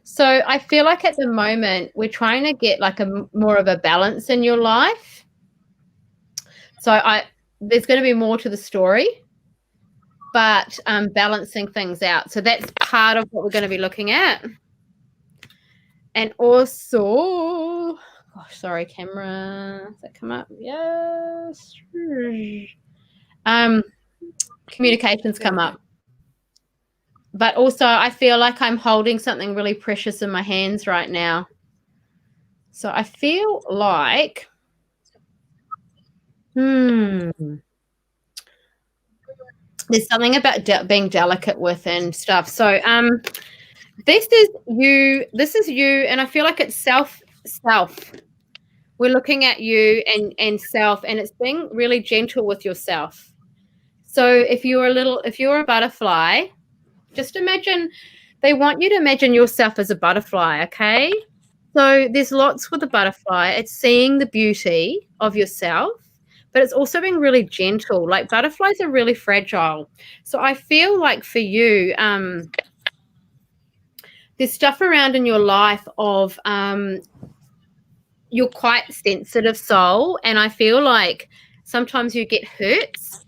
So I feel like at the moment we're trying to get like more of a balance in your life. So there's going to be more to the story, but balancing things out. So that's part of what we're going to be looking at. And also, gosh, sorry, camera. Does that come up? Yes. Communications come up. But also I feel like I'm holding something really precious in my hands right now. So I feel like there's something about being delicate with and stuff. So this is you, and I feel like it's self. We're looking at you and self, and it's being really gentle with yourself. So if you're a butterfly, just imagine they want you to imagine yourself as a butterfly, okay? So there's lots with the butterfly. It's seeing the beauty of yourself, but it's also being really gentle. Like butterflies are really fragile. So I feel like for you, there's stuff around in your life of you're quite sensitive soul, and I feel like sometimes you get hurts.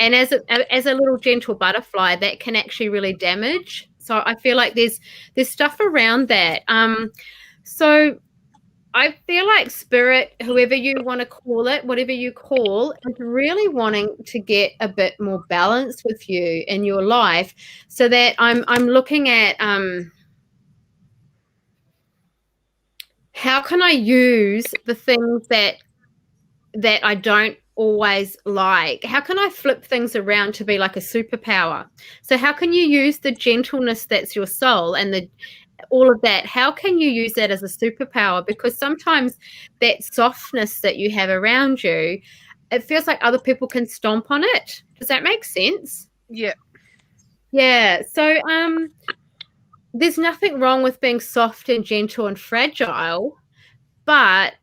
And as a little gentle butterfly, that can actually really damage. So I feel like there's stuff around that. So I feel like spirit, whoever you want to call it, whatever you call, is really wanting to get a bit more balance with you in your life, so that I'm looking at how can I use the things that I don't always like? How can I flip things around to be like a superpower? So how can you use the gentleness that's your soul and all of that? How can you use that as a superpower? Because sometimes that softness that you have around you, it feels like other people can stomp on it. Does that make sense? Yeah. Yeah. So there's nothing wrong with being soft and gentle and fragile, but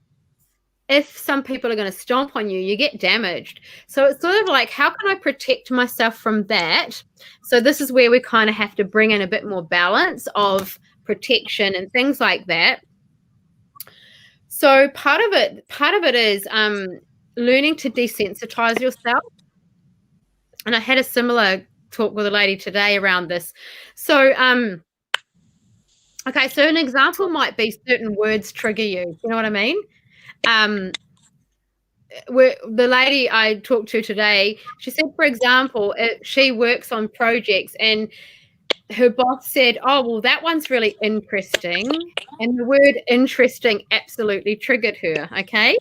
if some people are going to stomp on you, you get damaged. So it's sort of like, how can I protect myself from that? So this is where we kind of have to bring in a bit more balance of protection and things like that. So part of it is learning to desensitize yourself. And I had a similar talk with a lady today around this. So okay, so an example might be certain words trigger you. You know what I mean? The lady I talked to today, she said, for example, she works on projects and her boss said, oh, well, that one's really interesting. And the word interesting absolutely triggered her, okay?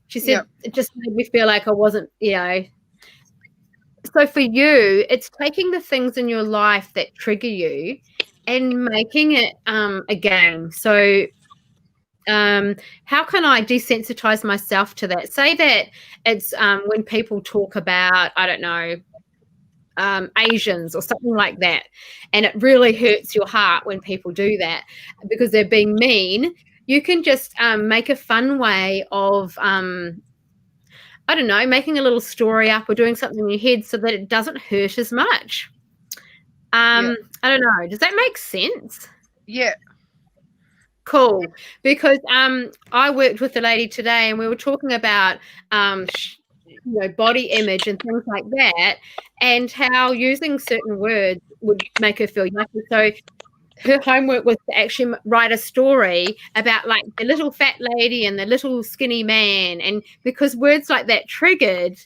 She said, It just made me feel like I wasn't, So for you, it's taking the things in your life that trigger you and making it a game. So how can I desensitize myself to that? Say that it's when people talk about, I don't know, Asians or something like that, and it really hurts your heart when people do that because they're being mean. You can just make a fun way of, I don't know, making a little story up or doing something in your head so that it doesn't hurt as much. I don't know. Does that make sense? Yeah. Cool. Because I worked with a lady today and we were talking about body image and things like that, and how using certain words would make her feel yucky. So her homework was to actually write a story about like the little fat lady and the little skinny man, and because words like that triggered,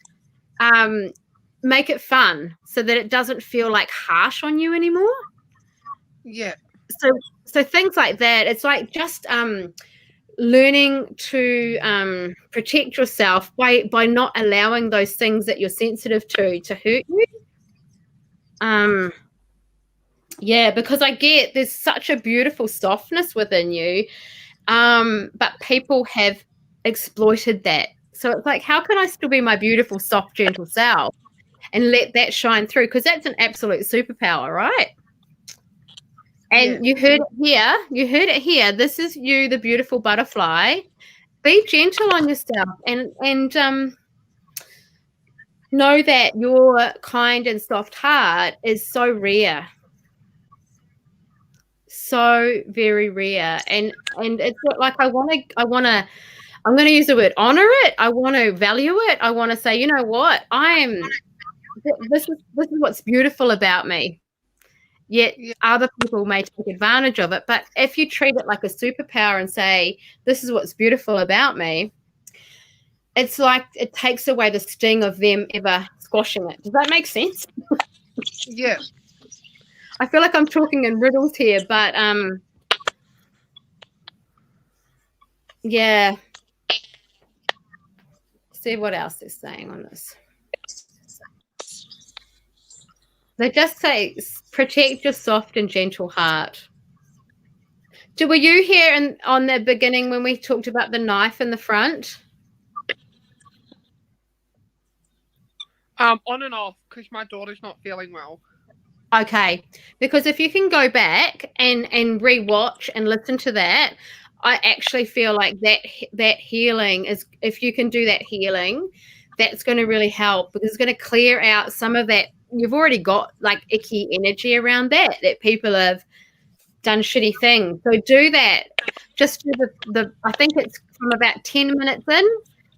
make it fun so that it doesn't feel like harsh on you anymore. Yeah. So things like that. It's like just learning to protect yourself by not allowing those things that you're sensitive to hurt you. Because I get there's such a beautiful softness within you, but people have exploited that. So it's like, how can I still be my beautiful, soft, gentle self and let that shine through? Because that's an absolute superpower, right? And you heard it here. This is you, the beautiful butterfly. Be gentle on yourself and know that your kind and soft heart is so rare. So very rare. And it's like I'm going to use the word honor it. I want to value it. I want to say, you know what? This is what's beautiful about me. Yet other people may take advantage of it. But if you treat it like a superpower and say, this is what's beautiful about me, it's like it takes away the sting of them ever squashing it. Does that make sense? Yeah. I feel like I'm talking in riddles here, but yeah. See what else they're saying on this. They just say, protect your soft and gentle heart. Were you here on the beginning when we talked about the knife in the front? On and off, because my daughter's not feeling well. Okay, because if you can go back and rewatch and listen to that, I actually feel like that healing is, if you can do that healing, that's going to really help, because it's going to clear out some of that. You've already got like icky energy around that people have done shitty things. So do that. Just do the I think it's from about 10 minutes in.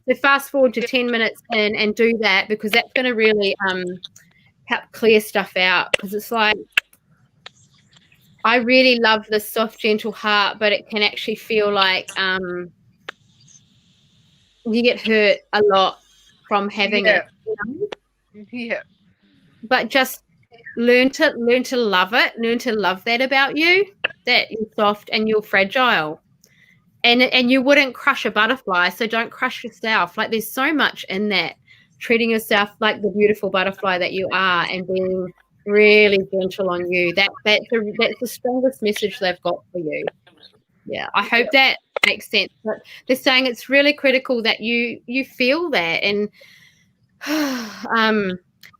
So fast forward to 10 minutes in and do that, because that's going to really help clear stuff out. Because it's like, I really love this soft, gentle heart, but it can actually feel like you get hurt a lot from having it. You know? Yeah. But just learn to love it. Learn to love that about you, that you're soft and you're fragile. And you wouldn't crush a butterfly, so don't crush yourself. Like, there's so much in that, treating yourself like the beautiful butterfly that you are and being really gentle on you. That's the strongest message they've got for you. Yeah, I hope that makes sense. But they're saying it's really critical that you feel that, and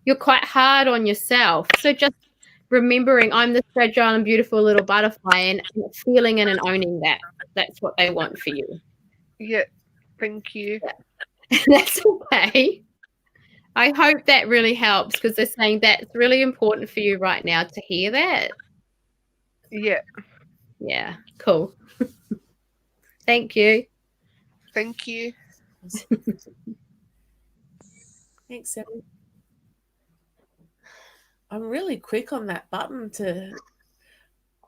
you're quite hard on yourself. So just remembering, I'm this fragile and beautiful little butterfly, and feeling it and owning that. That's what they want for you. Yeah. Thank you. Yeah. That's okay. I hope that really helps, because they're saying that's really important for you right now to hear that. Yeah. Yeah, cool. Thank you. Thank you. Thanks, Emily. I'm really quick on that button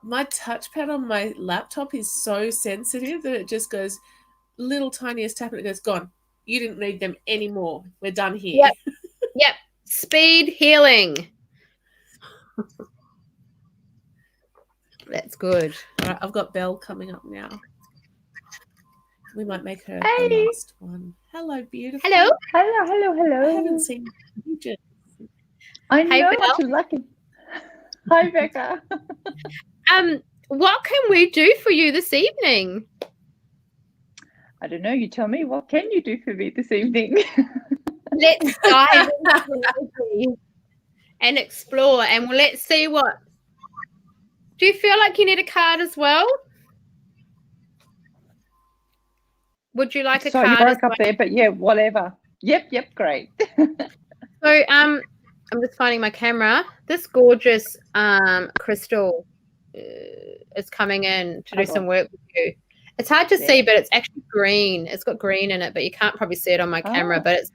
my touchpad on my laptop is so sensitive that it just goes, little tiniest tap and it goes, gone. You didn't need them anymore. We're done here. Yep. Speed healing. That's good. All right, I've got Belle coming up now. We might make her Hey. the last one. Hello, beautiful. Hello. Hello. I haven't seen you in ages. I Hey, know, Belle. aren't you lucky? Hi, Becca. What can we do for you this evening? I don't know. You tell me. What can you do for me this evening? Let's dive into and explore, and let's see what. Do you feel like you need a card as well? Would you like a So you card as broke up there, but yeah, whatever. Yep, great. So I'm just finding my camera. This gorgeous crystal is coming in to do some work with you. It's hard to see, but it's actually green. It's got green in it, but you can't probably see it on my camera, but it's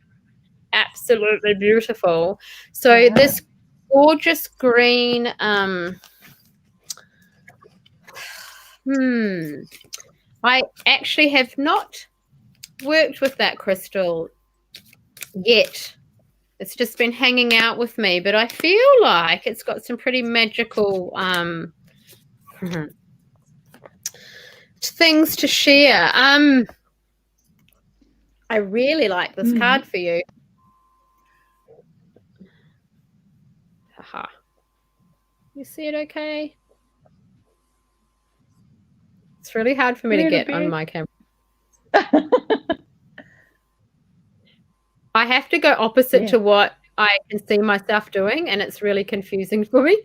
absolutely beautiful. So this gorgeous green I actually have not worked with that crystal yet. It's just been hanging out with me, but I feel like it's got some pretty magical things to share. I really like this card for you. Haha. You see it okay? It's really hard for me to get on my camera. I have to go opposite to what I can see myself doing, and it's really confusing for me.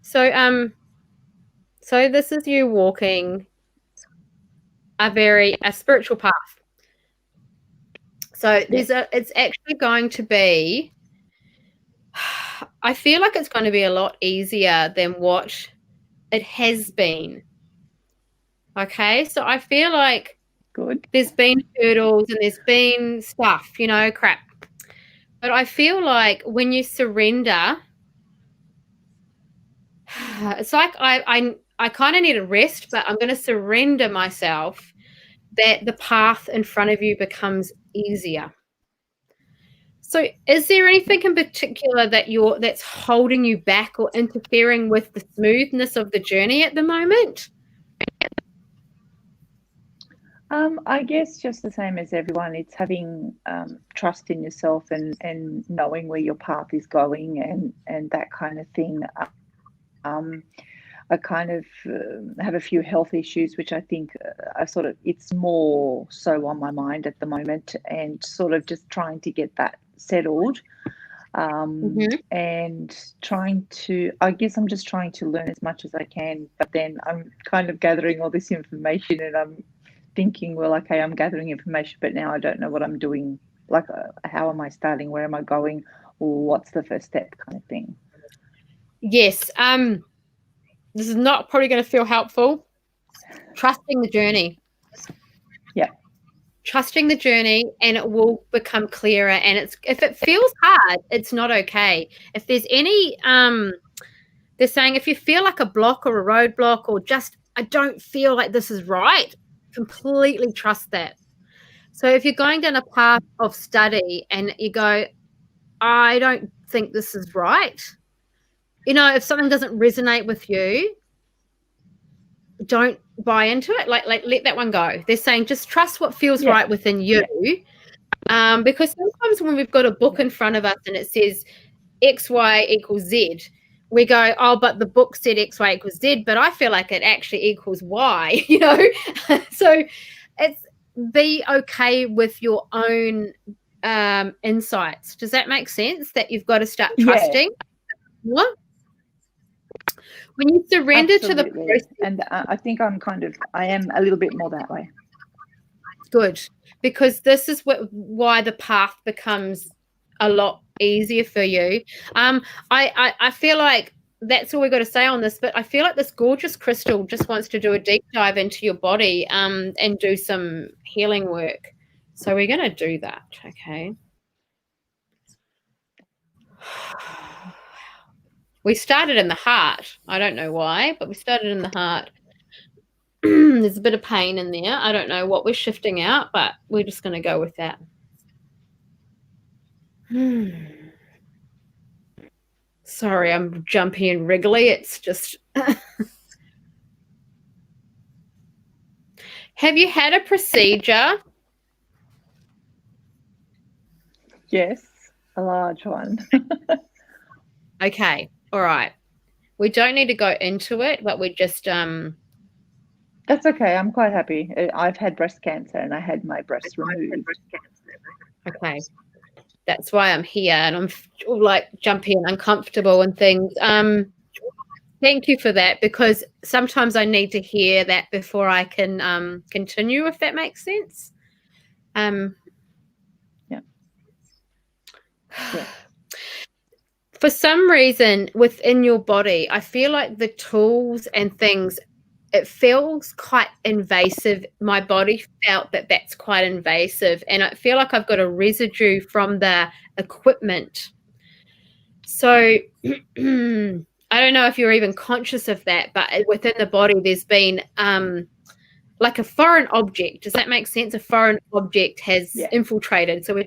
So so this is you walking a spiritual path. So it's actually going to be, I feel like it's going to be a lot easier than what it has been. Okay, so I feel like there's been hurdles and there's been stuff, crap. But I feel like when you surrender, it's like I kind of need a rest, but I'm going to surrender myself, that the path in front of you becomes easier. So is there anything in particular that's holding you back or interfering with the smoothness of the journey at the moment? I guess just the same as everyone. It's having trust in yourself and knowing where your path is going and that kind of thing. I kind of have a few health issues, which I think it's more so on my mind at the moment, and sort of just trying to get that settled. and I guess I'm just trying to learn as much as I can, but then I'm kind of gathering all this information and I'm thinking, well, okay, I'm gathering information, but now I don't know what I'm doing. Like, how am I starting? Where am I going? Or what's the first step, kind of thing. Yes. This is not probably going to feel helpful. Trusting the journey. Yeah. Trusting the journey, and it will become clearer. And if it feels hard, it's not okay. If there's any, they're saying if you feel like a block or a roadblock, or just I don't feel like this is right, completely trust that. So if you're going down a path of study and you go, I don't think this is right, if something doesn't resonate with you, don't buy into it. Like let that one go. They're saying just trust what feels right within you. Because sometimes when we've got a book in front of us and it says X, Y equals Z, we go, oh, but the book said X, Y equals Z, but I feel like it actually equals Y, So it's be okay with your own insights. Does that make sense? That you've got to start trusting? What? When you surrender to the process. And I think I am a little bit more that way. Good. Because this is why the path becomes a lot easier for you. I feel like that's all we've got to say on this, but I feel like this gorgeous crystal just wants to do a deep dive into your body and do some healing work. So we're going to do that, okay? We started in the heart. I don't know why, but we started in the heart. There's a bit of pain in there. I don't know what we're shifting out, but we're just going to go with that. Sorry, I'm jumpy and wriggly. It's just... Have you had a procedure? Yes, a large one. Okay, all right. We don't need to go into it, but we just... That's okay. I'm quite happy. I've had breast cancer and I had my breast removed. Okay. That's why I'm here and I'm like jumpy and uncomfortable and things. Thank you for that, because sometimes I need to hear that before I can continue, if that makes sense. Yeah. For some reason within your body, I feel like the tools and things, it feels quite invasive. My body felt that that's quite invasive, and I feel like I've got a residue from the equipment. So I don't know if you're even conscious of that, but within the body there's been like a foreign object. Does that make sense? A foreign object has infiltrated. So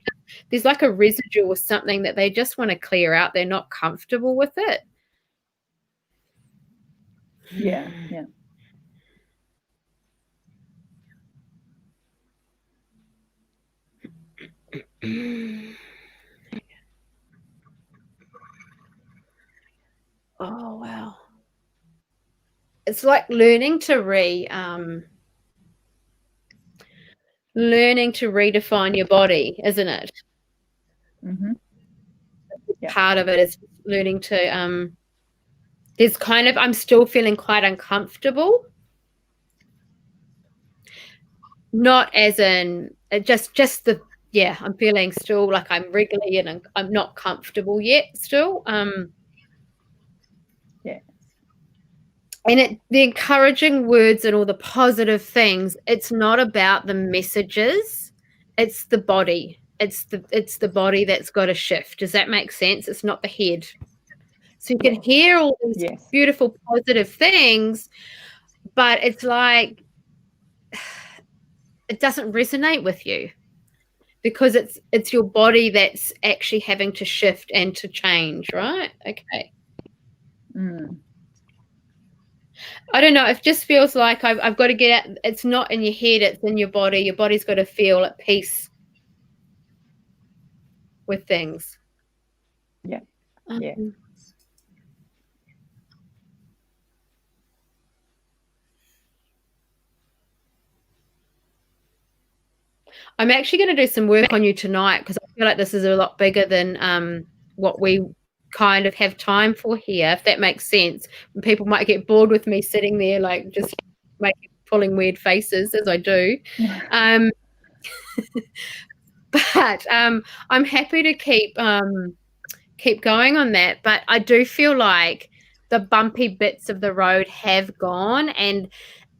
there's like a residue or something that they just want to clear out. They're not comfortable with it. Yeah, yeah. Oh, wow. It's like learning to redefine your body, isn't it? Mm-hmm. Yeah. Part of it is learning to there's kind of, I'm still feeling quite uncomfortable. Not as in just the, I'm feeling still like I'm wriggly and I'm not comfortable yet still. And the encouraging words and all the positive things, it's not about the messages, it's the body. It's the body that's got to shift. Does that make sense? It's not the head. So you can hear all these beautiful positive things, but it's like it doesn't resonate with you because it's your body that's actually having to shift and to change, right? Okay. I don't know. It just feels like I've got to get out. It's not in your head. It's in your body. Your body's got to feel at peace with things. Yeah. I'm actually going to do some work on you tonight because I feel like this is a lot bigger than what we kind of have time for here, if that makes sense. People might get bored with me sitting there like just pulling weird faces as I do. But I'm happy to keep going on that. But I do feel like the bumpy bits of the road have gone, and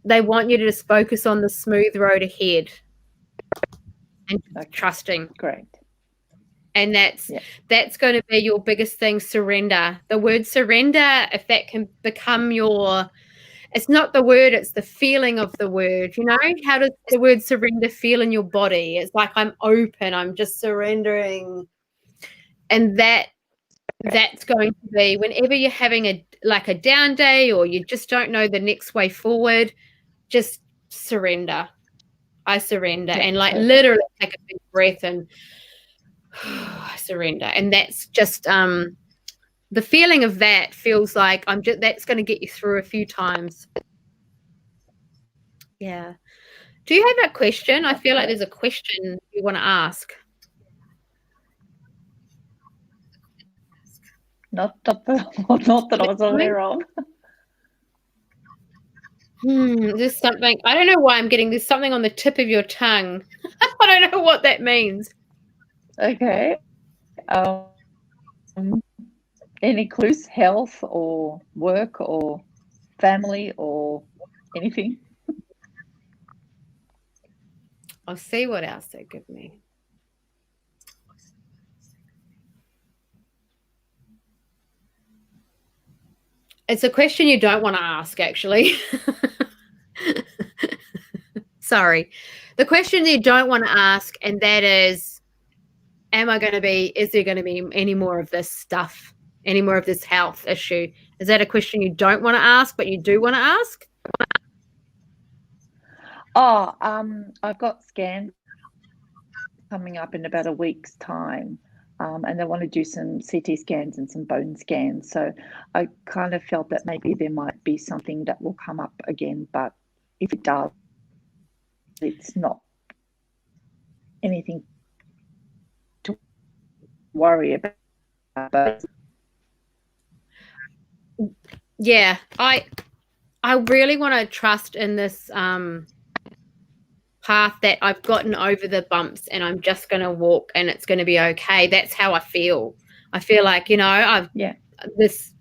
they want you to just focus on the smooth road ahead and trusting. Great. And that's going to be your biggest thing, surrender. The word surrender, if that can become it's not the word, it's the feeling of the word. You know, how does the word surrender feel in your body? It's like I'm open, I'm just surrendering. And that's going to be whenever you're having a down day or you just don't know the next way forward, just surrender. I surrender. And literally take a big breath and I surrender. And that's just the feeling of that feels like that's going to get you through a few times. Yeah. Do you have a question? I feel like there's a question you want to ask. Not that I was aware of. There's something, I don't know why I'm getting there's something on the tip of your tongue. I don't know what that means. Okay. Any clues? Health or work or family or anything? I'll see what else they give me. It's a question you don't want to ask, actually. Sorry. The question you don't want to ask, and that is, is there going to be any more of this stuff, any more of this health issue? Is that a question you don't want to ask, but you do want to ask? I've got scans coming up in about a week's time. And they want to do some CT scans and some bone scans. So I kind of felt that maybe there might be something that will come up again, but if it does, it's not anything to worry about. But yeah, I really want to trust in this path that I've gotten over the bumps and I'm just going to walk and it's going to be okay. That's how I feel. I feel like, you know, that's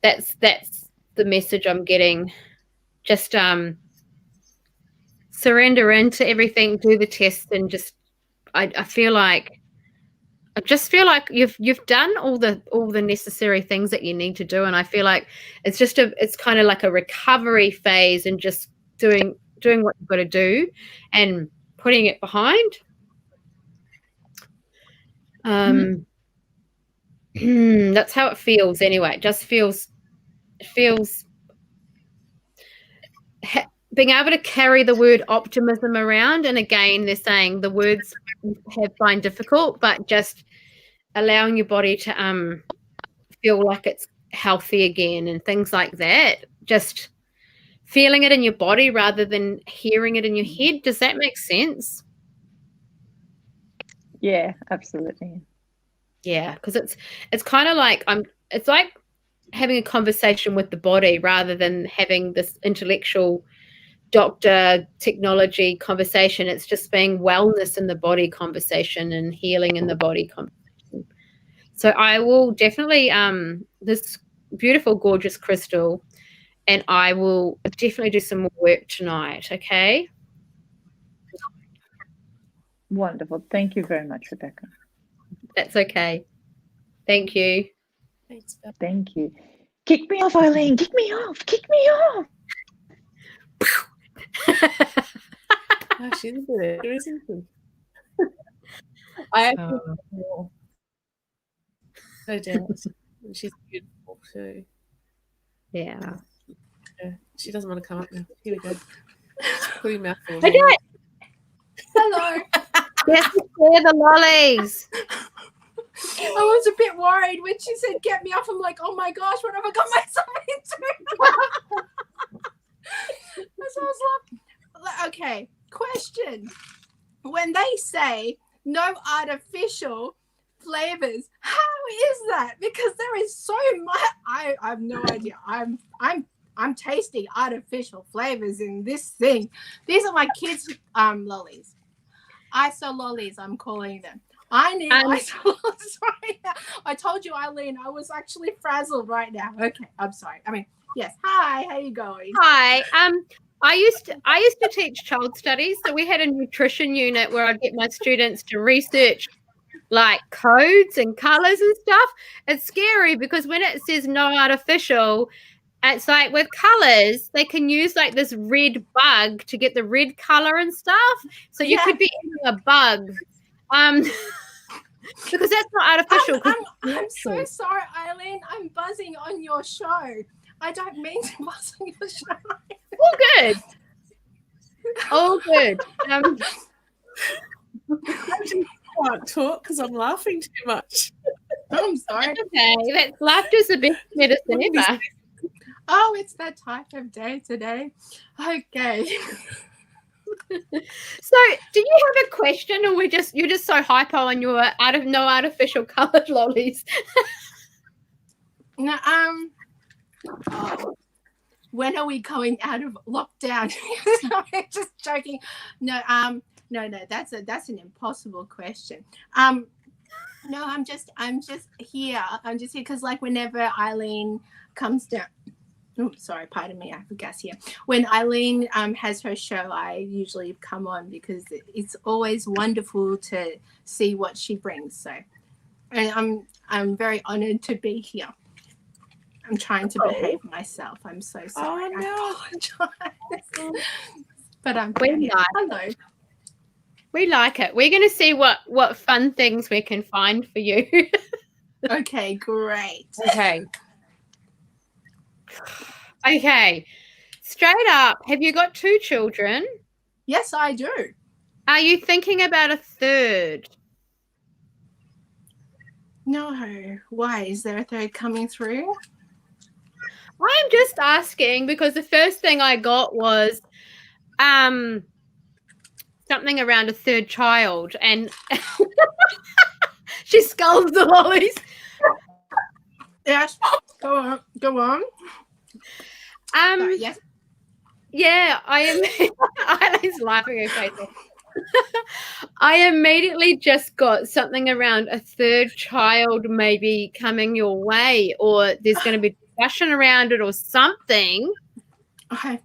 the message I'm getting. Just surrender into everything, do the test, and just I just feel like you've done all the necessary things that you need to do, and I feel like it's kind of like a recovery phase and just doing what you've got to do and putting it behind. That's how it feels anyway. It just feels being able to carry the word optimism around. And again, they're saying the words find difficult, but just allowing your body to feel like it's healthy again and things like that. Just feeling it in your body rather than hearing it in your head. Does that make sense? Yeah, absolutely. Yeah, because it's kind of like it's like having a conversation with the body rather than having this intellectual doctor technology conversation. It's just being wellness in the body conversation and healing in the body conversation. So I will definitely this beautiful, gorgeous crystal, and I will definitely do some more work tonight, okay? Wonderful. Thank you very much, Rebecca. That's okay. Thank you. Thanks, Belle. Thank you. Kick me off, Eileen. Kick me off. Kick me off. Oh, she's good, isn't she? I actually no doubt. She's beautiful too. Yeah. She doesn't want to come up now. Here we go. Put your mouth full. Okay. Hello. Yes, share the lollies. I was a bit worried when she said get me off. I'm like, oh my gosh, what have I got myself into? So I was like, okay, question. When they say no artificial flavors, how is that? Because there is so much. I have no idea. I'm tasting artificial flavors in this thing. These are my kids' lollies. ISO lollies, I'm calling them. I need ISO lollies right now. I told you, Eileen, I was actually frazzled right now. Okay, I'm sorry. I mean, yes. Hi, how you going? Hi. I used to teach child studies, so we had a nutrition unit where I'd get my students to research like codes and colors and stuff. It's scary because when it says no artificial, it's like with colors, they can use like this red bug to get the red color and stuff. So you could be eating a bug. Because that's not artificial. I'm so sorry, Eileen. I'm buzzing on your show. I don't mean to buzz on your show. All good. All good. I can't talk because I'm laughing too much. I'm sorry. Okay, that laughter's the best medicine ever. Oh, it's that type of day today. Okay. So, do you have a question, or you're just so hypo on your no artificial coloured lollies? No, when are we going out of lockdown? Just joking. No, that's an impossible question. No, I'm just here. I'm just here because like whenever Eileen comes down. Oh, sorry, pardon me, I have a gas here. When Eileen has her show, I usually come on because it's always wonderful to see what she brings. So, and I'm very honoured to be here. I'm trying to behave myself. I'm so sorry. Oh, no. I apologize. But I'm We like hello. We like it. We're going to see what fun things we can find for you. Okay, great. Okay. Okay. Straight up, have you got 2 children? Yes, I do. Are you thinking about a third? No. Why? Is there a third coming through? I'm just asking because the first thing I got was something around a third child, and she scolds the lollies. Yes. Go on. Go on. Sorry, yes. Yeah, I am. Eileen's laughing her face off. I immediately just got something around a third child maybe coming your way, or there's going to be discussion around it or something. Okay.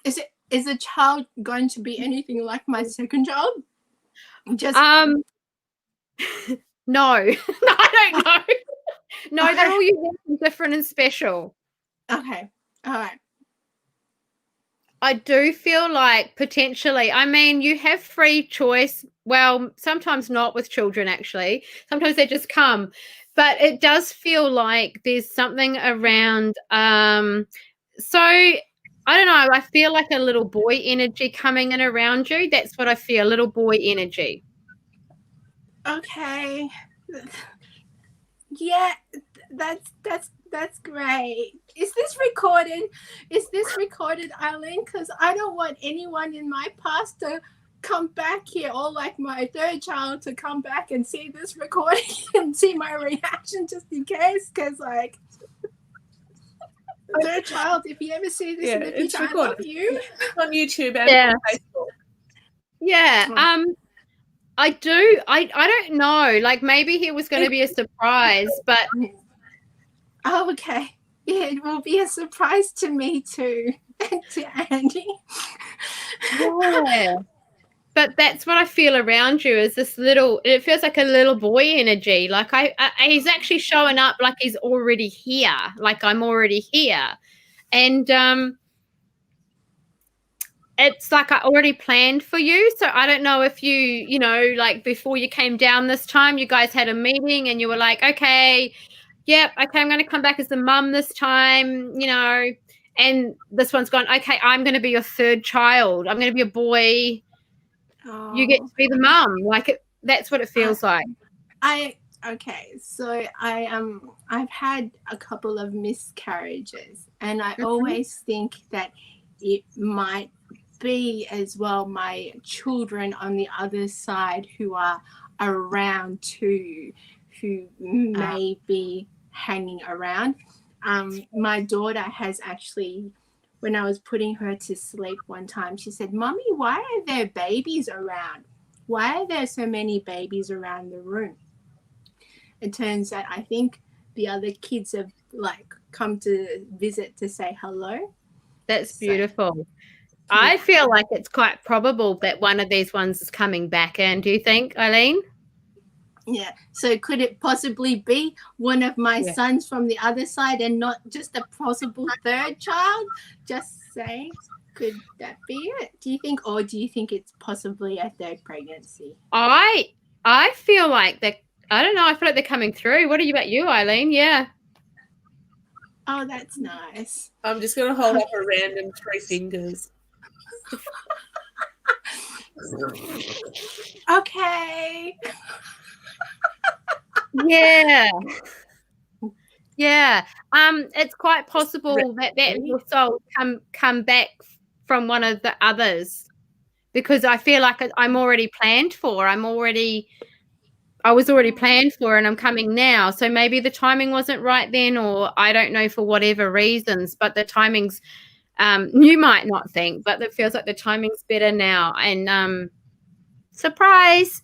Is the child going to be anything like my second child? Just No. No, I don't know. No, Okay. they're all unique and different and special. okay. All right. I do feel like potentially, I mean, you have free choice. Well, sometimes not with children, actually. Sometimes they just come. But it does feel like there's something around. So, I don't know. I feel like a little boy energy coming in around you. That's what I feel, little boy energy. Okay. Yeah, that's great. Is this recorded? Eileen? Because I don't want anyone in my past to come back here, or like my third child to come back and see this recording and see my reaction, just in case. Because like, third child, if you ever see this in the it's future, I love recorded. you. It's on YouTube and Yeah. on Facebook. Yeah. I do. I don't know. Like maybe he was going to be a surprise, but Oh, okay. Yeah, it will be a surprise to me too, and to Andy. yeah. But that's what I feel around you is this little. It feels like a little boy energy. Like he's actually showing up like he's already here. Like I'm already here, and it's like I already planned for you. So I don't know if you know, like before you came down this time, you guys had a meeting and you were like, okay, yep, okay, I'm going to come back as the mum this time, and this one's gone, okay, I'm going to be your third child. I'm going to be a boy. Oh. You get to be the mum. Like that's what it feels like. Okay, so I've had a couple of miscarriages, and I always think that it might be as well my children on the other side who are around too, who may be hanging around. My daughter has actually, when I was putting her to sleep one time, she said, "Mommy, why are there babies around? Why are there so many babies around the room?" It turns out I think the other kids have like come to visit to say hello. That's beautiful. I feel like it's quite probable that one of these ones is coming back in. Do you think, Eileen? Yeah. So could it possibly be one of my sons from the other side and not just a possible third child? Just saying. Could that be it? Do you think, or do you think it's possibly a third pregnancy? I feel like that. I don't know. I feel like they're coming through. What about you, Eileen? Yeah. Oh, that's nice. I'm just going to hold up a random 3 fingers. Okay. Yeah. Yeah. It's quite possible that little soul come back from one of the others, because I feel like I'm already planned for. I was already planned for, and I'm coming now. So maybe the timing wasn't right then, or I don't know, for whatever reasons, but the timing's you might not think, but it feels like the timing's better now. And surprise.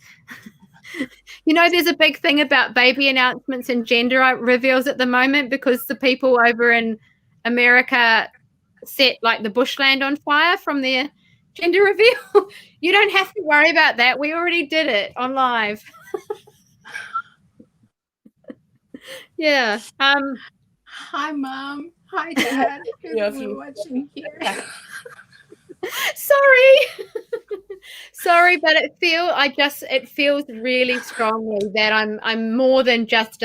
You know, there's a big thing about baby announcements and gender reveals at the moment, because the people over in America set like the bushland on fire from their gender reveal. You don't have to worry about that. We already did it on live. Yeah. Hi, Mom. Hi, Dad. We're watching here. Sorry, but it feels really strongly that I'm more than just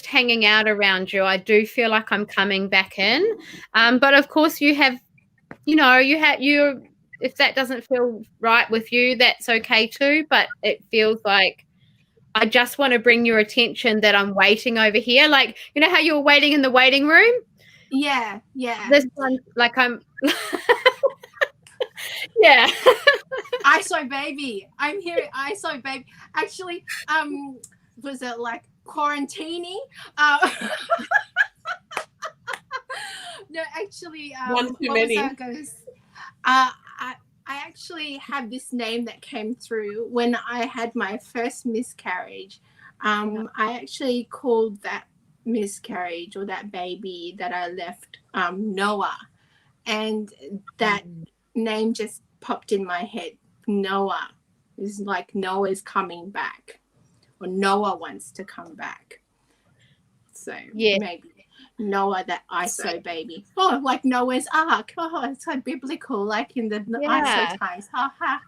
hanging out around you. I do feel like I'm coming back in. But of course you have, if that doesn't feel right with you, that's okay too. But it feels like I just want to bring your attention that I'm waiting over here. Like, you know how you were waiting in the waiting room? Yeah. This one, like I'm yeah. I saw baby. I'm here. I saw baby. Actually, was it like quarantining? No, actually, one too many. I actually have this name that came through when I had my first miscarriage. I actually called that miscarriage, or that baby that I left, Noah, and that name just popped in my head. Noah is like Noah's coming back, or Noah wants to come back. So maybe Noah, that ISO baby. Oh, like Noah's Ark. Oh, it's so biblical, like in the ISO times. Ha ha.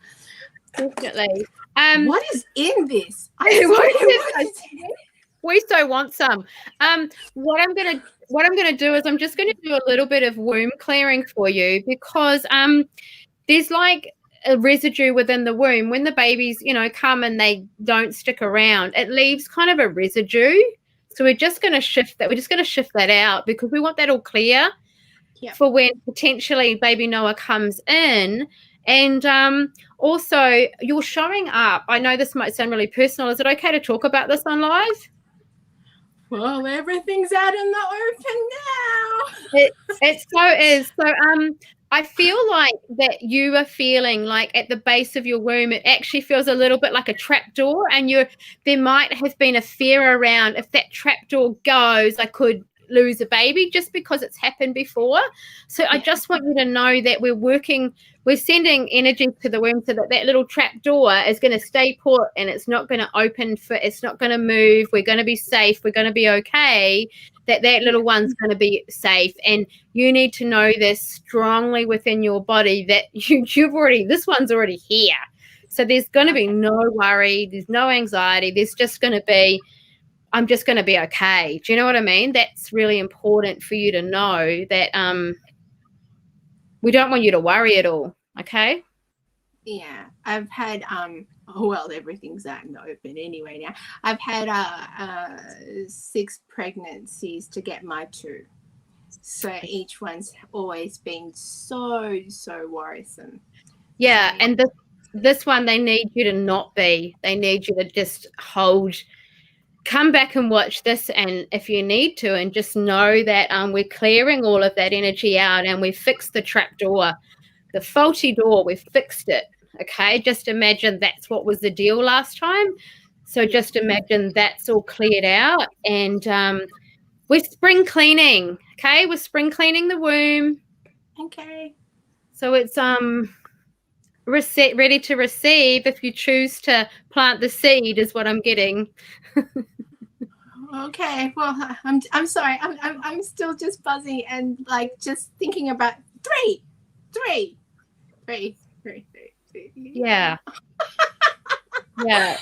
Definitely. What is in this? We so want some. What I'm gonna do is I'm just gonna do a little bit of womb clearing for you, because there's like a residue within the womb. When the babies, come and they don't stick around, it leaves kind of a residue. So we're just going to shift that. We're just going to shift that out, because we want that all clear for when potentially baby Noah comes in. And also, you're showing up. I know this might sound really personal. Is it okay to talk about this on live? Well, everything's out in the open now. It so is. So I feel like that you are feeling like at the base of your womb, it actually feels a little bit like a trapdoor, and there might have been a fear around, if that trapdoor goes, I could lose a baby, just because it's happened before. So I just want you to know that we're sending energy to the womb so that little trapdoor is going to stay put, and it's not going to open, it's not going to move. We're going to be safe. We're going to be okay. That little one's going to be safe. And you need to know this strongly within your body, that this one's already here. So there's going to be no worry. There's no anxiety. There's just going to be, I'm just going to be okay. Do you know what I mean? That's really important for you to know, that we don't want you to worry at all. Okay? Yeah. I've had, well, everything's out in the open anyway now. I've had 6 pregnancies to get my 2. So each one's always been so worrisome. Yeah, and this one, they need you to not be. They need you to just come back and watch this, and if you need to, and just know that we're clearing all of that energy out, and we've fixed the trap door, the faulty door, we've fixed it. Okay, just imagine that's what was the deal last time. So just imagine that's all cleared out, and we're spring cleaning. Okay, we're spring cleaning the womb. Okay. So it's ready to receive if you choose to plant the seed, is what I'm getting. Okay. Well, I'm sorry. I'm still just buzzing and like just thinking about three. Yeah. Yeah.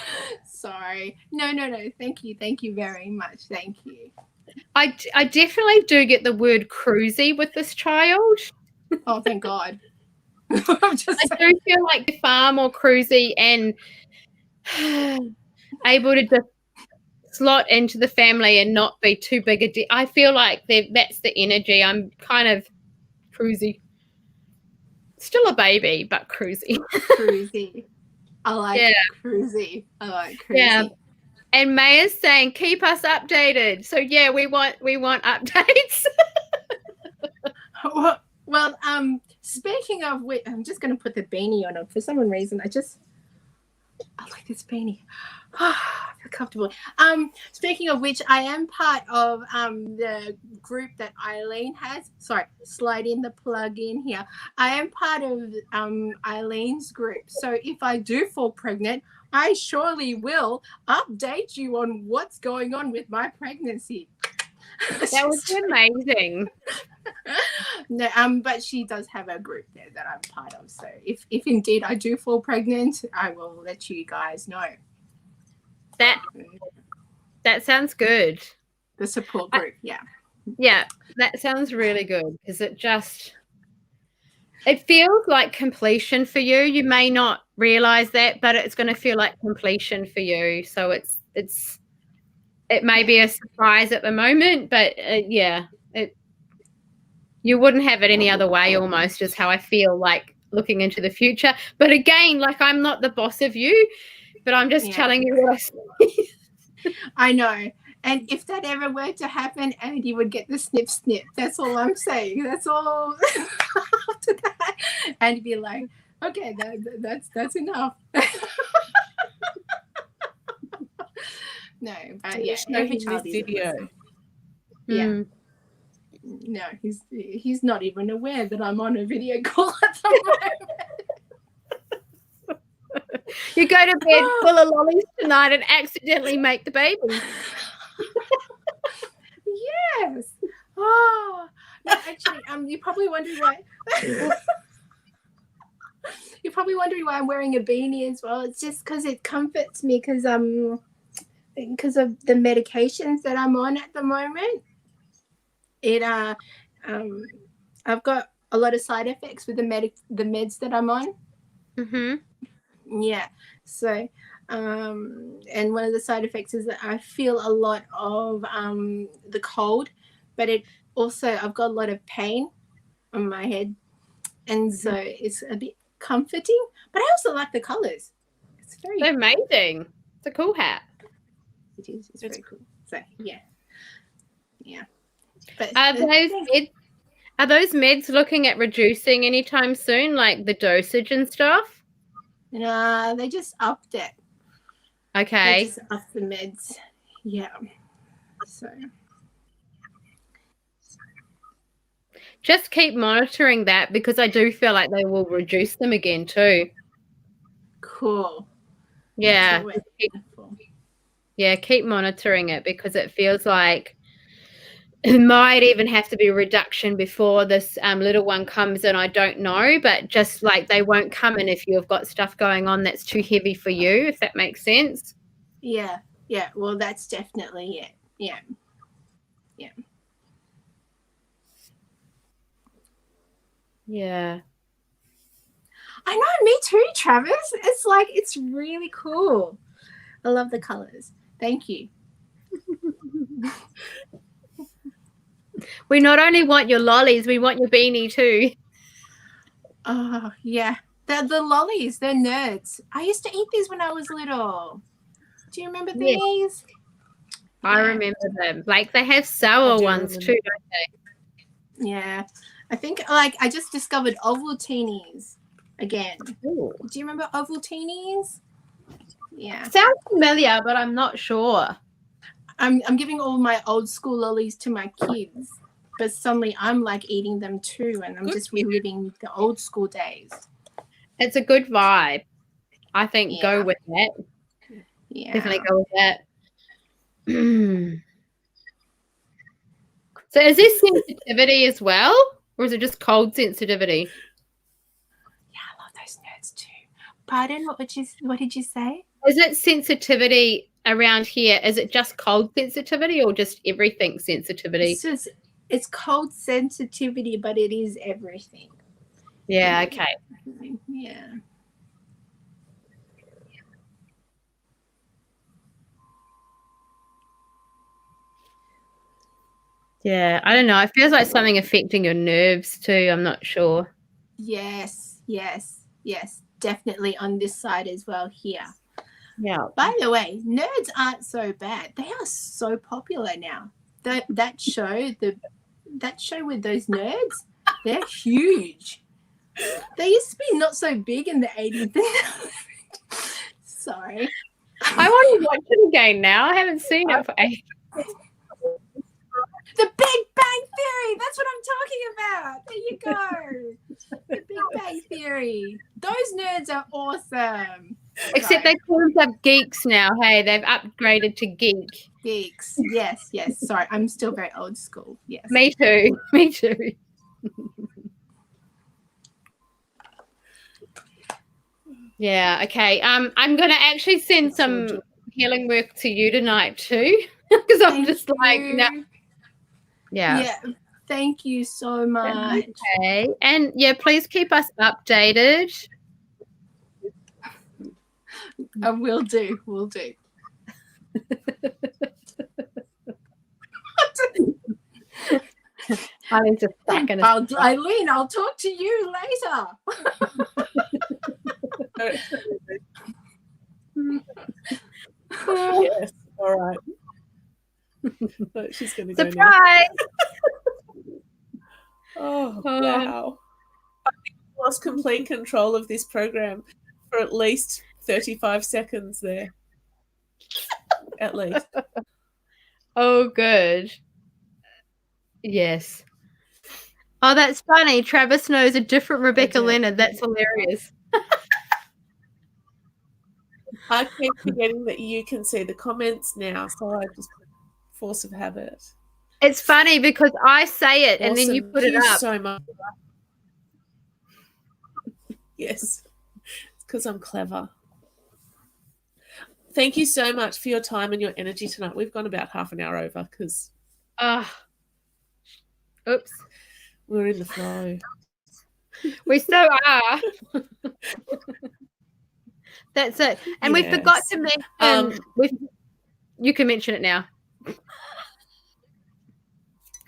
Sorry. No. Thank you very much. Thank you. I definitely do get the word cruisy with this child. Oh, thank God. I do feel like they're far more cruisy and able to just slot into the family and not be too big a deal. I feel like that's the energy. I'm kind of cruisy. Still a baby, but cruisy. Cruisy. I like cruisy. Yeah. And Maya's saying, keep us updated. So yeah, we want updates. Well, speaking of which, I'm just going to put the beanie on. For some reason, I like this beanie. I feel comfortable. Speaking of which, I am part of the group that Eileen has. Sorry, slide in the plug in here. I am part of Eileen's group. So if I do fall pregnant, I surely will update you on what's going on with my pregnancy. That was amazing. No, but she does have a group there that I'm part of. So if indeed I do fall pregnant, I will let you guys know. That sounds good. The support group, yeah. Yeah, that sounds really good because it feels like completion for you. You may not realize that, but it's going to feel like completion for you. So it may be a surprise at the moment, but you wouldn't have it any other way almost is how I feel like looking into the future. But again, like I'm not the boss of you, but I'm just telling you what I see. I know. And if that ever were to happen, Andy would get the snip. That's all I'm saying. That's all. After that, and be like, okay, that's enough. No, but yeah, show him this video. Yeah. No, he's not even aware that I'm on a video call at the moment. You go to bed full of lollies tonight and accidentally make the baby. Yes. Oh, no, actually, you're probably wondering why. You're probably wondering why I'm wearing a beanie as well. It's just because it comforts me because of the medications that I'm on at the moment. I've got a lot of side effects with the meds that I'm on. Mm-hmm. Yeah. So, and one of the side effects is that I feel a lot of the cold, but it also I've got a lot of pain on my head, and so it's a bit comforting. But I also like the colors. It's They're amazing. It's a cool hat. It is. It's very cool. So yeah. But are those meds looking at reducing anytime soon, like the dosage and stuff? Nah, they just upped it. Okay. They just upped the meds. Yeah. So. Just keep monitoring that because I do feel like they will reduce them again too. Cool. Yeah. Keep monitoring it because it feels like it might even have to be a reduction before this little one comes in. I don't know, but just like they won't come in if you've got stuff going on that's too heavy for you, if that makes sense. Yeah. Well, that's definitely it. Yeah. I know, me too, Travis. It's like, it's really cool. I love the colors. Thank you. We not only want your lollies, we want your beanie too. Oh, yeah. The lollies, they're nerds. I used to eat these when I was little. Do you remember Yeah. these? I Yeah. remember them. Like they have sour I do ones remember. too, don't they? Yeah. I think I just discovered Ovaltinis again. Ooh. Do you remember Ovaltinis? Yeah. Sounds familiar, but I'm not sure. I'm giving all my old school lollies to my kids, but suddenly I'm like eating them too, and I'm Good just for you. reliving the old school days. It's a good vibe. I think go Yeah. with that. Yeah. Definitely go with that. So is this sensitivity as well? Or is it just cold sensitivity? Yeah, I love those nerds too. Pardon? What did you say? Is it sensitivity around here? Is it just cold sensitivity or just everything sensitivity? It's cold sensitivity, but it is everything. Yeah, okay. Yeah. Yeah, I don't know. It feels like something affecting your nerves too. I'm not sure. Yes. Definitely on this side as well here. Yeah. By the way, nerds aren't so bad. They are so popular now. That show with those nerds, they're huge. They used to be not so big in the 80s. Sorry. I want to watch it again now. I haven't seen it for ages. The Big Bang Theory. That's what I'm talking about. There you go. The Big Bang Theory. Those nerds are awesome. Except they call themselves geeks now. Hey, they've upgraded to geek. Geeks. Yes. Sorry, I'm still very old school. Yes. Me too. Me too. Yeah, okay. I'm going to actually send some healing work to you tonight too. Because I'm just like, no. Yeah. Thank you so much. Okay. And yeah, please keep us updated. We'll do. I need to back in Eileen, I'll talk to you later. Yes. All right. She's going to go now. Surprise! Oh, wow. I think I lost complete control of this program for at least 35 seconds there. At least. Oh, good. Yes. Oh, that's funny. Travis knows a different Rebecca do. Leonard. That's hilarious. I keep forgetting that you can see the comments now, so I just force of habit. It's funny because I say it and then you Awesome. put it Thank you up. so much. Yes, it's because I'm clever. Thank you so much for your time and your energy tonight. We've gone about half an hour over because Oops. we're in the flow. We so are. That's it. And we forgot to mention you can mention it now.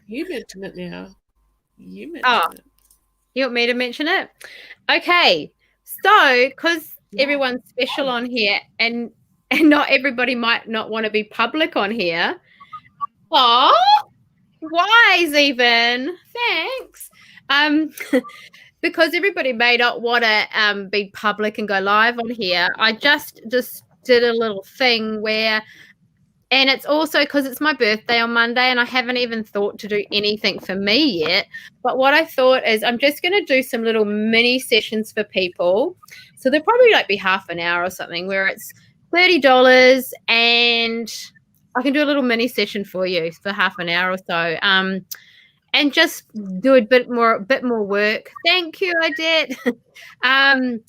You mention it now. You mention it. You want me to mention it? Okay. So, because everyone's special on here and not everybody might not want to be public on here. Oh, wise even. Thanks. Because everybody may not want to be public and go live on here, I just did a little thing where, and it's also because it's my birthday on Monday and I haven't even thought to do anything for me yet. But what I thought is I'm just going to do some little mini sessions for people. So they'll probably like be half an hour or something where it's $30 and I can do a little mini session for you for half an hour or so. And just do a bit more work. Thank you, Odette. I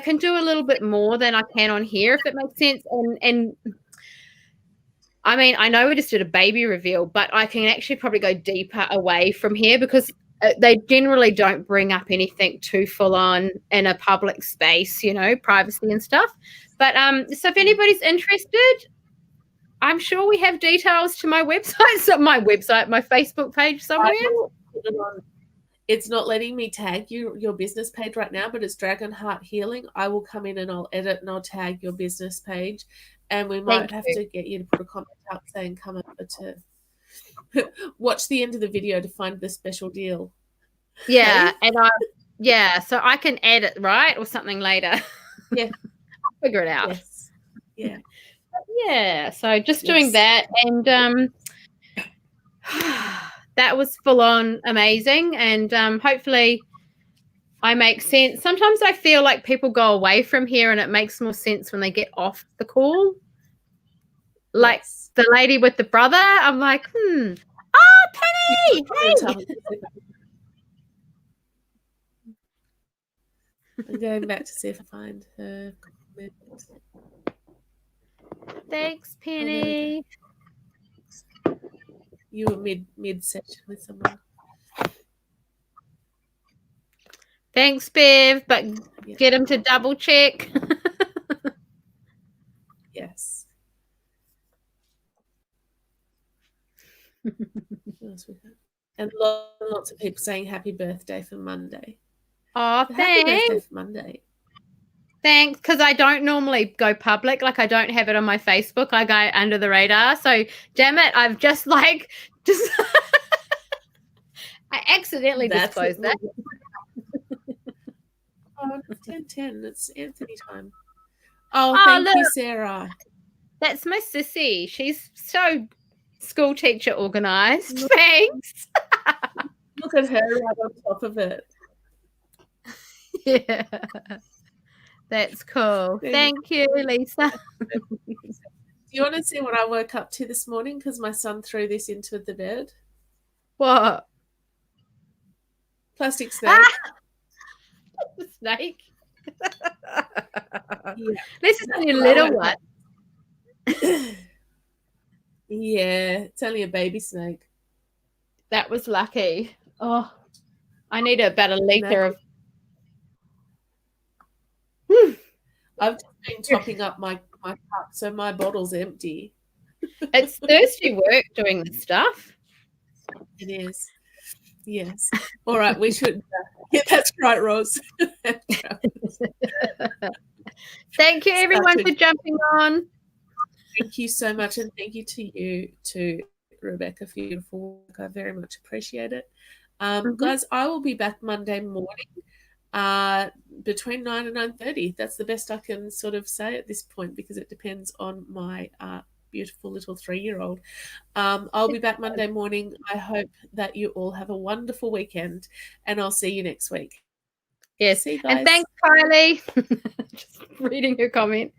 can do a little bit more than I can on here, if it makes sense. And I mean, I know we just did a baby reveal, but I can actually probably go deeper away from here because they generally don't bring up anything too full on in a public space, privacy and stuff. But so if anybody's interested, I'm sure we have details to my website, my Facebook page somewhere. It's not letting me tag your business page right now, but it's Dragon Heart Healing. I will come in and I'll edit and I'll tag your business page, and we might have to get you to put a comment up saying come over to watch the end of the video to find the special deal. Yeah, and so I can add it, right, or something later. Yeah. I'll figure it out. Yes. Yeah. Yeah, so just doing that, and that was full on amazing, and hopefully I make sense. Sometimes I feel like people go away from here and it makes more sense when they get off the call. Like the lady with the brother, I'm like, oh, Penny! Hey! I'm going back to see if I find her comment. Thanks, Penny. You were mid session with someone. Thanks, Bev, but get him to double check. Yes. And lots of people saying happy birthday for Monday. Oh, Happy thanks. birthday for Monday. Thanks, because I don't normally go public. Like, I don't have it on my Facebook. I go under the radar. So, damn it, I've just I accidentally disclosed that. Oh, it's 10:10. It's Anthony time. Oh, thank you, Sarah. That's my sissy. She's so school teacher organized. Thanks. Look at her right on top of it. Yeah. That's cool. Thank you, Lisa. Do you want to see what I woke up to this morning? Because my son threw this into the bed. What? Plastic snake. The snake. Yeah. This is only a little one. Yeah, it's only a baby snake. That was lucky. Oh, I need about a litre of. I've just been topping up my cup, so my bottle's empty. It's thirsty work doing this stuff. It is. Yes. All right, we should. Yeah, that's right, Rose. Thank you, everyone, for jumping on. Thank you so much, and thank you to you too, Rebecca, for your beautiful work. I very much appreciate it. Guys, I will be back Monday morning between 9 and 9:30. That's the best I can sort of say at this point because it depends on my beautiful little 3-year-old. I'll be back Monday morning. I hope that you all have a wonderful weekend, and I'll see you next week. Yes, see you guys. And thanks, Kylie. Just reading your comment.